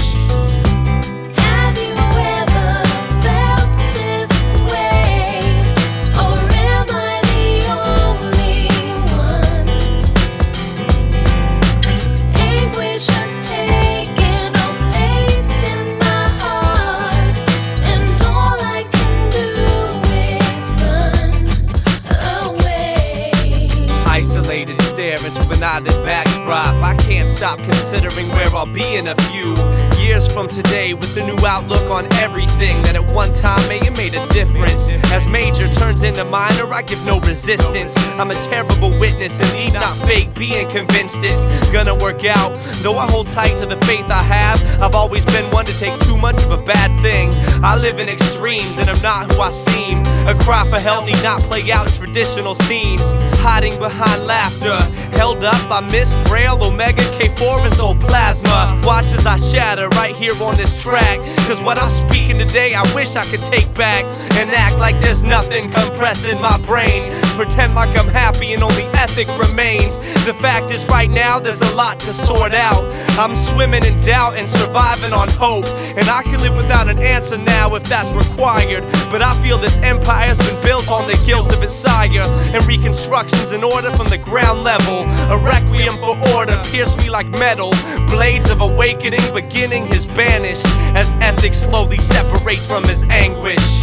Speaker 7: Into an eyelid backdrop, I can't stop considering where I'll be in a few years from today, with a new outlook on everything that at one time may have made a difference. As major turns into minor, I give no resistance. I'm a terrible witness and need not fake being convinced it's gonna work out. Though I hold tight to the faith I have, I've always been one to take too much of a bad thing. I live in extremes and I'm not who I seem. A cry for help need not play out traditional scenes, hiding behind laughter, held up by Miss Braille, Omega, K4 and Soul Plasma. Watch as I shatter right here on this track, cause what I'm speaking today I wish I could take back, and act like there's nothing compressing my brain. Pretend like I'm happy and only ethic remains. The fact is right now there's a lot to sort out. I'm swimming in doubt and surviving on hope, and I can live without an answer now if that's required. But I feel this empire's been built on the guilt of its sire, and reconstruction's in order from the ground level. A requiem for order pierce me like metal. Blades of awakening beginning his banish, as ethics slowly separate from his anguish.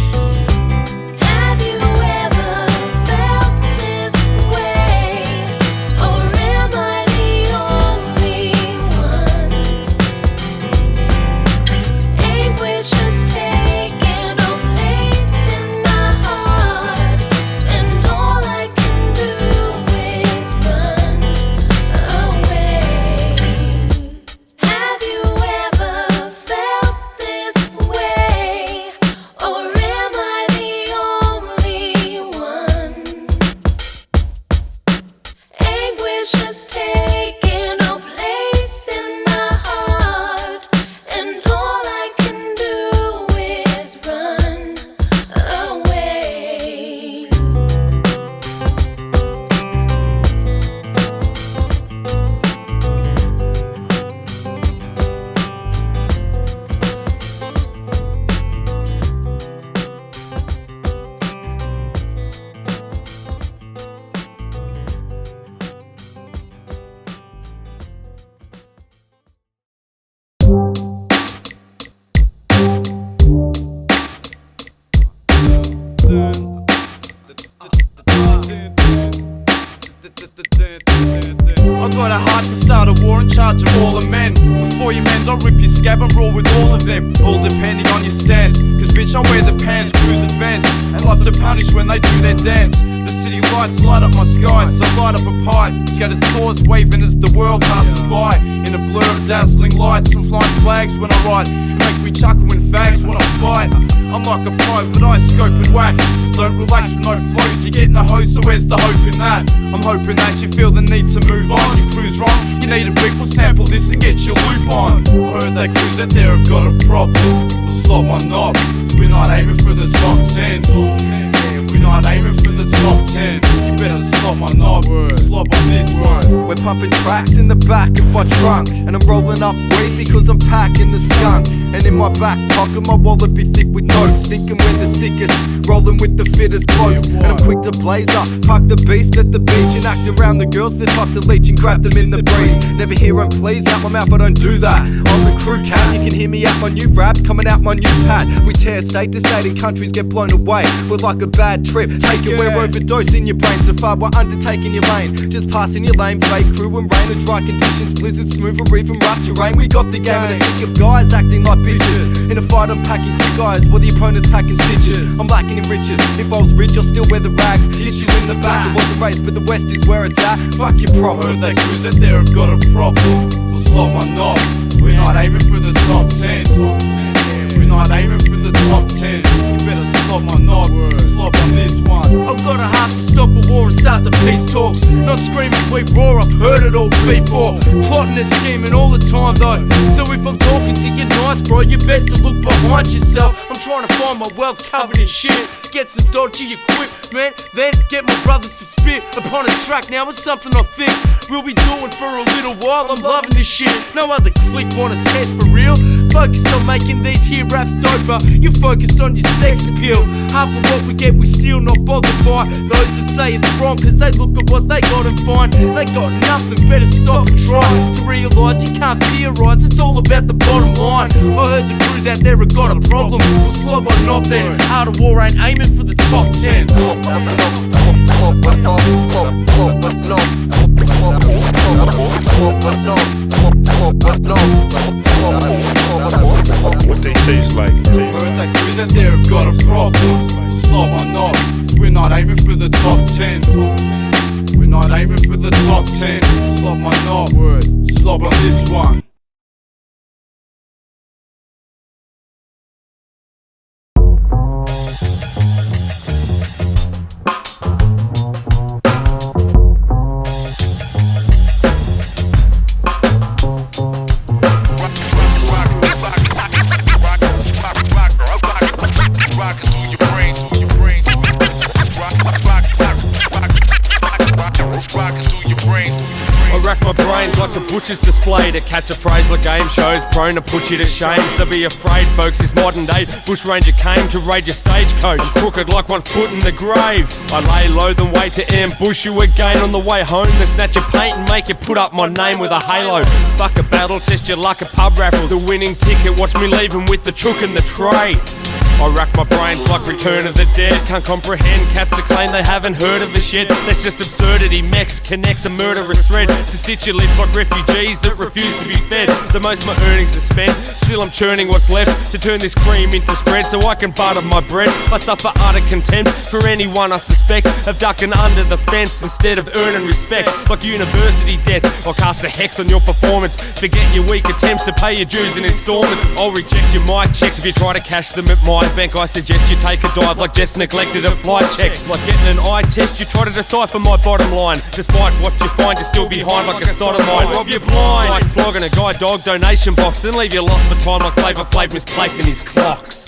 Speaker 8: I got a heart to start a war in charge of all the men. Before you mend, I'll rip your scab and roll with all of them, all depending on your stance. Cause bitch, I wear the pants, cruise advance, and love to punish when they do their dance. The city lights light up my skies, so light up a pipe. Scattered thoughts waving as the world passes by, in a blur of dazzling lights and flying flags when I ride. It makes me chuckle when fags wanna fight. I'm like a private eye scope and wax. Don't relax with no flows, you're getting a hose, so where's the hope in that? I'm hoping that you feel the need to move on. You cruise wrong, you need a brick, we'll sample this and get your loop on. I heard that crews out there have got a problem. We'll slob my knob, cause we're not aiming for the top 10. We're not aiming for the top 10. You better slob my knob, slob on this one.
Speaker 22: We're pumping tracks in the back of my trunk, and I'm rolling up weed because I'm packing the skunk. And in my back pocket my wallet be thick with notes, thinking we're the sickest, rolling with the fittest blokes. And I'm quick to blaze up, park the beast at the beach, and act around the girls, the type to leech and grab them in the breeze. Never hear them please out my mouth, I don't do that. I'm the crew cat, you can hear me out my new raps, coming out my new pad. We tear state to state and countries get blown away. We're like a bad trip, taking we're overdosing your brain. So far we're undertaking your lane, just passing your lane. Fake crew and rain and dry conditions, blizzards, smooth or even rough terrain. We got the game and a sick of guys acting like bitches. bitches. In a fight I'm packing quick eyes while the opponent's packing stitches. I'm lacking in riches, if I was rich I'll still wear the rags. Hit you in the back, it was a race but the west is where it's at. Fuck your prop.
Speaker 8: Heard they cruise out there have got a problem. So slob my knob. We're not aiming for the top 10. We're not aiming for the top 10. You better slob my knob. Slob on this one.
Speaker 11: I've got a heart to stop a war and start the peace talks. Not screaming we roar, I've heard it all before. Plotting and scheming all the time though. So if I'm talking to you nice bro, you best to look behind yourself. I'm trying to find my wealth covered in shit. Get some dodgy equipment, then get my brothers to spit upon a track. Now it's something I think we'll be doing for a little while. I'm loving this shit. No other clique wanna test for real. Focused on making these here raps doper. You focused on your sex appeal. Half of what we get we still not bothered by. Those that say it's wrong cause they look at what they got and find they got nothing, better stop and try to realise you can't theorise, it's all about the bottom line. I heard the crews out there have got a problem. We'll slob my knob then. Art of War ain't aiming for the top 10.
Speaker 20: What they taste like.
Speaker 8: Heard that crews out there have got a problem. Slob my knob. We're not aiming for the top 10. We're not aiming for the top 10. Slob my knob. Slob on this one.
Speaker 1: Like a butcher's display to catch a phrase like game shows, prone to put you to shame. So be afraid, folks, this modern day bushranger came to raid your stagecoach. I'm crooked like 1 foot in the grave. I lay low then wait to ambush you again on the way home, to snatch your paint and make you put up my name with a halo. Fuck a battle, test your luck at pub raffles. The winning ticket, watch me leave him with the chook and the tray. I rack my brains like Return of the Dead. Can't comprehend cats that claim they haven't heard of this yet. That's just absurdity. Mex connects a murderous thread to stitch your lips like refugees that refuse to be fed. The most my earnings are spent, still I'm churning what's left to turn this cream into spread so I can butter my bread. I suffer utter contempt for anyone I suspect of ducking under the fence instead of earning respect. Like university debts, I'll cast a hex on your performance. Forget your weak attempts to pay your dues in installments. I'll reject your mic checks if you try to cash them at my bank. I suggest you take a dive like Jets neglected at flight checks. Like getting an eye test, you try to decipher my bottom line. Despite what you find, you're still behind like a sodomite. I'll rob you blind like flogging a guide dog donation box, then leave you lost for time like Flavor Flav misplacing his clocks.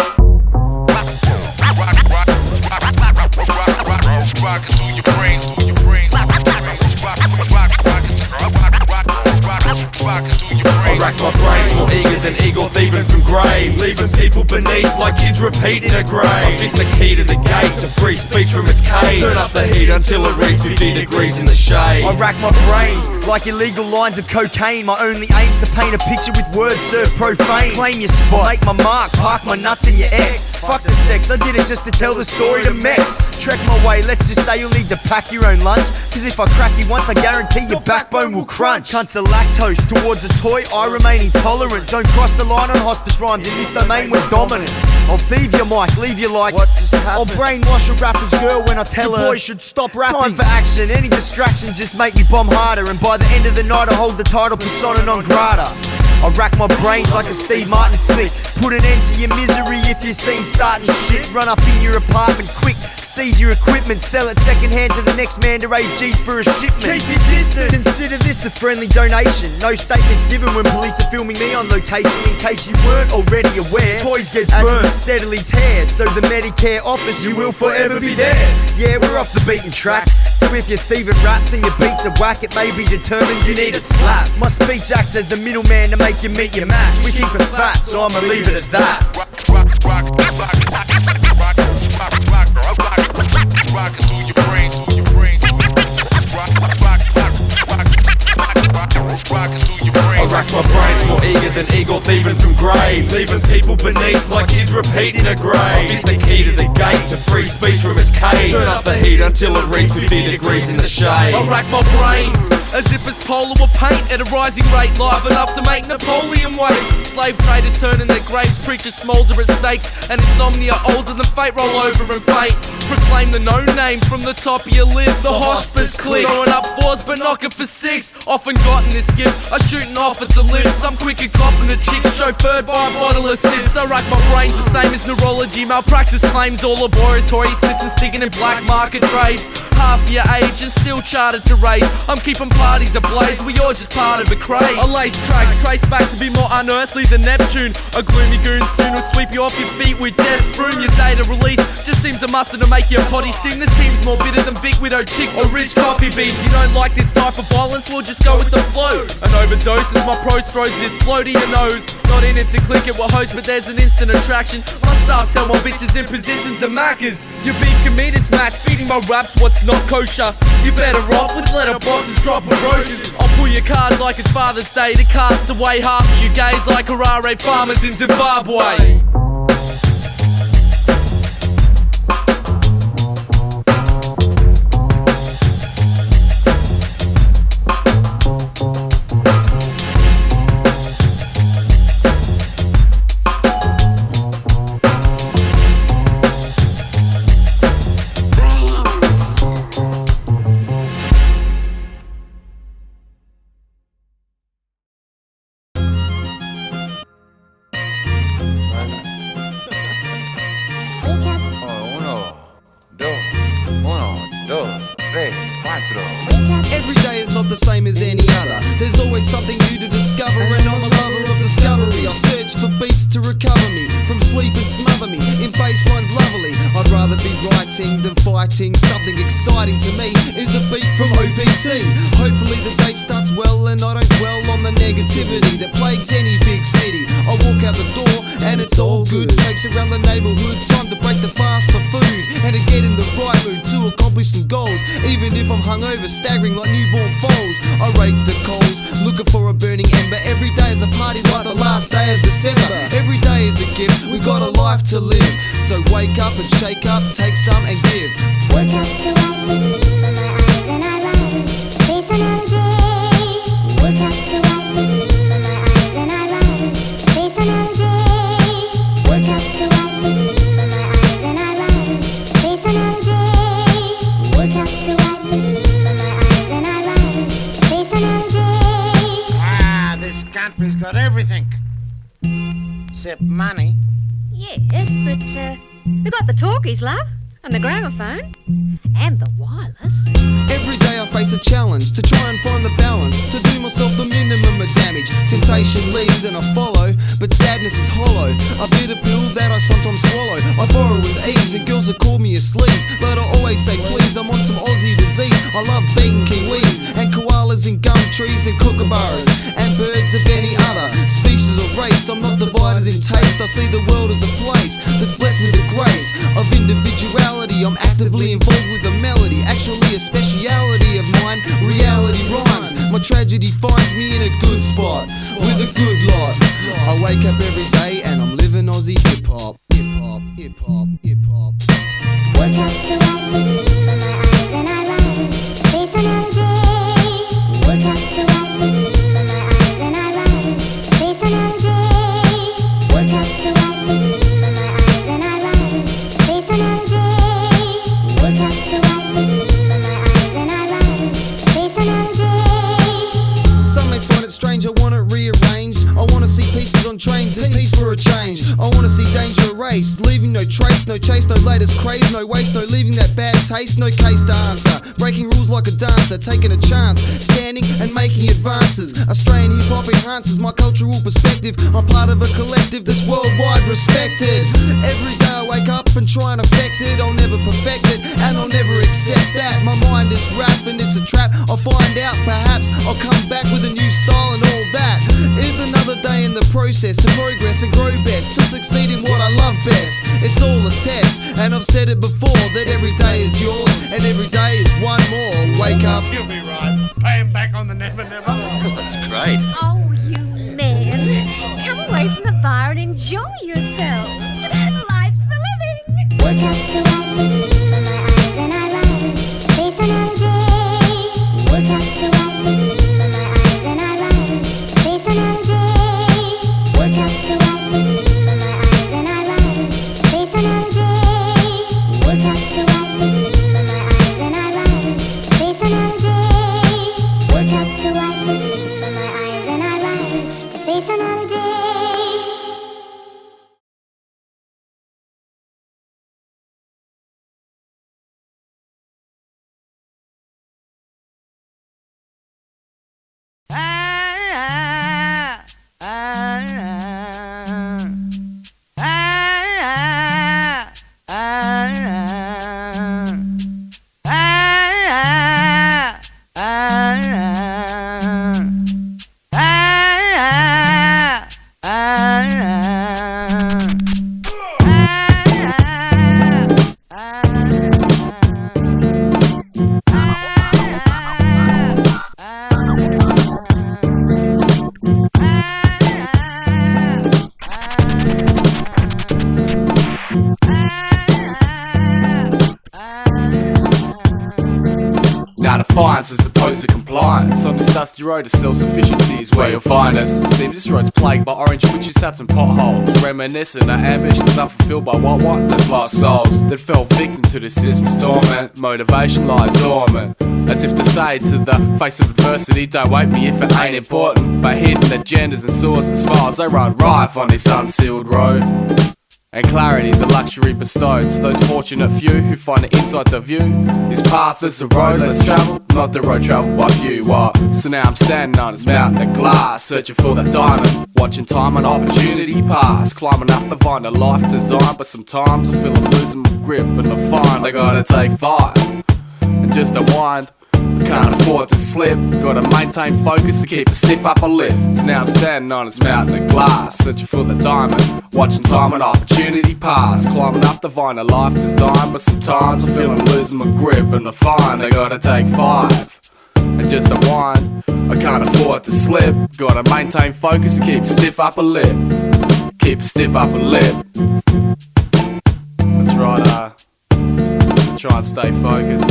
Speaker 8: I rack my brains more eager than eagle thieving from graves, leaving people beneath like kids repeating a grave. I fit the key to the gate to free speech from its cage. Turn up the heat until it reaches 50 degrees in the shade.
Speaker 22: I rack my brains like illegal lines of cocaine. My only aim's to paint a picture with words served profane. Claim your spot, make my mark, park my nuts in your ex. Fuck the sex, I did it just to tell the story to Mex. Trek my way, let's just say you'll need to pack your own lunch, cause if I crack you once I guarantee your backbone will crunch. Cunts are lactose towards a toy, I remain intolerant. Don't cross the line on hospice rhymes, in this domain we're dominant. I'll thieve your mic, leave you like what just happened? I'll brainwash a rapper's girl when I tell her boy should stop rapping. Time for action, any distractions just make me bomb harder. And by the end of the night I hold the title persona non grata. I rack my brains like a Steve Martin flick. Put an end to your misery if you're seen starting shit. Run up in your apartment quick, seize your equipment, sell it secondhand to the next man to raise G's for a shipment. Keep your distance. Consider this a friendly donation. No statements given when police are filming me on location. In case you weren't already aware, toys get burned as we steadily tear. So the Medicare office, you will forever be there. Yeah, we're off the beaten track. So if you're thieving raps and your beats are whack, it may be determined you need a slap. My speech acts as the middleman to make you meet your match. We keep it fat, so I'ma leave it at that.
Speaker 8: I rack my brains, more eager than eagle thieving from graves, leaving people beneath like kids repeating a grave. I fit the key to the gate to free speech from its cage. Turn up the heat until it reaches 50 degrees in the shade.
Speaker 7: I rack my brains as if it's polar or paint at a rising rate, live enough to make Napoleon wait. Slave traders turning their graves, preachers smoulder at stakes, and insomnia older than fate roll over and faint. Proclaim the no name from the top of your lips. The hospice click, throwing up fours but knocking for six. Often gotten this gift, I shooting off at the lips. I'm quick at copping a chick, chauffeured by a bottle of sips. I rack my brains the same as neurology, malpractice claims, all laboratory assistants digging in black market trades. Half your age and still chartered to raise. I'm keeping parties ablaze, we all just part of a craze. I lace tracks, trace back to be more unearthly than Neptune. A gloomy goon soon will sweep you off your feet with death broom. Your data release just seems a mustard to make your potty sting. This team's more bitter than big widow chicks or rich coffee beans. You don't like this type of violence, we'll just go with the flow. An overdose as my pro strobes this blow to your nose. Not in it to click it, we're host, but there's an instant attraction. My staff sell my bitches in positions to Maccas. Your beef can meet this match, feeding my raps what's not kosher. You better off with letterboxes, dropping brochures. I'll pull your cards like it's Father's Day to cast away half of you gays like Harare farmers in Zimbabwe.
Speaker 9: Every day is not the same as any other. There's always something new to discover, and I'm a lover of discovery. I search for beats to recover me from sleep and smother me in basslines lovely. I'd rather be writing than fighting. Something exciting to me is a beat from OBT. Hopefully the day starts well and I don't dwell on the negativity that plagues any big city. I walk out the door and it's all good. Tapes around the neighborhood, time to break the fast for food and to get in the right mood to accomplish some goals. Even if I'm hungover, staggering like newborn foals, I rake the coals, looking for a burning ember. Every day is a party like the last day of December. Every day is a gift, we got a life to live. So wake up and shake up, take some and give. Wake up to life with me, my eyes and I rise. Face another day. Wake up to life with me, my eyes and I rise. Face another day. Wake up to life with me, my eyes and I rise. Face another day. Wake up to life with me, my eyes and I rise. Face another day.
Speaker 10: Ah, this country's got everything. Except money.
Speaker 12: Yes, but we got the talkies, love, and the gramophone, and the wireless.
Speaker 9: Every day I face a challenge to try and find the balance, to do myself the minimum of damage. Temptation leads and I follow, but sadness is hollow. A bitter pill that I sometimes swallow. I borrow with ease and girls that call me a sleaze, but I always say please, I'm on some Aussie disease. I love beating kiwis and koalas and gum trees and kookaburras and birds of any other species or race. I'm not divided in taste, I see the world as a place that's blessed with the grace of individuality. I'm actively involved with the melody, actually a speciality of mine, reality rhymes. My tragedy finds me in a good spot, with a good lot. I wake up every day and I'm living Aussie hip-hop. Hip-hop, hip-hop, hip-hop. Wake up to life with me, my eyes and I rise. Face another day. Wake up to life with me, my eyes and I rise. Face another day. Wake up to life with me, my eyes and I rise. Face another day. Wake up to life with me, my eyes and I rise. Face another day. Some may find it strange, I want it rearranged. I wanna see pieces on trains and peace for a change. I wanna see danger erased, leaving no trace, no chase, no latest craze, no waste, no leaving that bad taste, no case to answer. Breaking rules like a dancer, taking a chance, standing and making advances. Australian hip-hop enhances my cultural perspective. I'm part of a collective that's worldwide respected. Every day I wake up and try and affect it. I'll never perfect it and I'll never accept that. My mind is rap and it's a trap. I'll find out, perhaps I'll come back with a new style and all that. Is another day in the process to progress and grow best, to succeed in what I love best. It's all a test, and I've said it before that every day is yours and every day is one more. Wake up.
Speaker 10: You'll be right. Pay him back on the never.
Speaker 24: That's great.
Speaker 12: Oh, you fire and enjoy yourselves. Life's for living.
Speaker 6: Work out the right recipe for my eyes and eyebrows. Face another day. Work out the right recipe for my eyes and eyebrows. Face another day. Work out the right recipe for my eyes and eyebrows. Face another day. Work out the right recipe for my eyes and eyebrows. Face another day. Work out the right recipe for my eyes and eyebrows. To face another day.
Speaker 17: Now defiance as opposed to compliance. On this dusty road to self-sufficiency is where you'll find us. Seems this road's plagued by orange witches, hats and potholes, reminiscent of ambitions unfulfilled by what there's lost souls that fell victim to the system's torment. Motivation lies dormant, as if to say to the face of adversity, don't wake me if it ain't important. But hidden agendas and swords and smiles, they run rife on this unsealed road. And clarity's a luxury bestowed to those fortunate few who find it inside the view. This path is the road less travelled, not the road travelled by few. So now I'm standing on this mountain of glass, searching for that diamond, watching time and opportunity pass, climbing up the vine of life design. But sometimes I feel I'm losing my grip, and I find I gotta take 5 and just unwind. Can't afford to slip, gotta maintain focus to keep a stiff upper lip. So now I'm standing on this mountain of glass, searching for the diamond, watching time and opportunity pass, climbing up the vine of life design. But sometimes I feel I'm losing my grip, and I find I gotta take 5 and just unwind. I can't afford to slip, gotta maintain focus to keep a stiff upper lip. Keep a stiff upper lip. That's right, try and stay focused.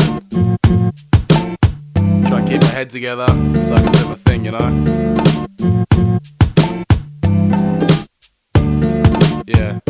Speaker 17: Try and keep my head together so I can do my thing, you know? Yeah.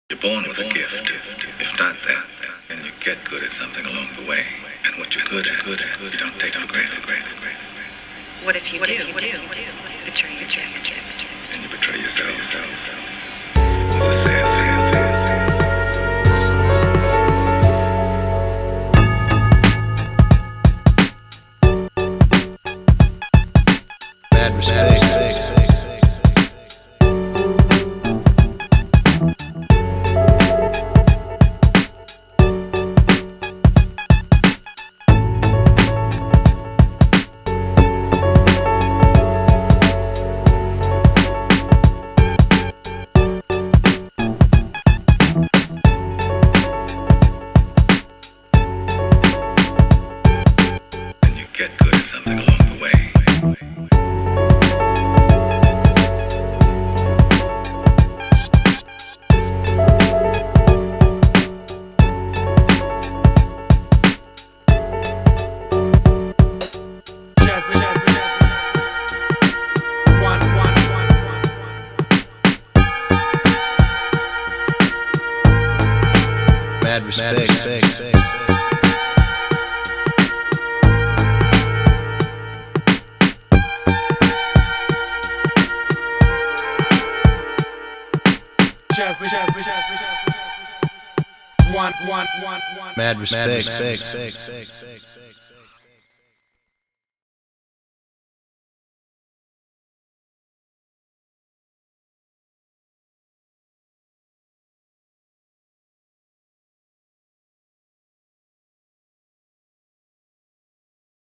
Speaker 13: You're born with a gift. If not that, then you get good at something along the way. And what you're good at, you don't take for granted.
Speaker 12: What if you do? Betray your gift.
Speaker 13: And you betray yourself. It's a sad.
Speaker 22: Mad respect. Mad respect.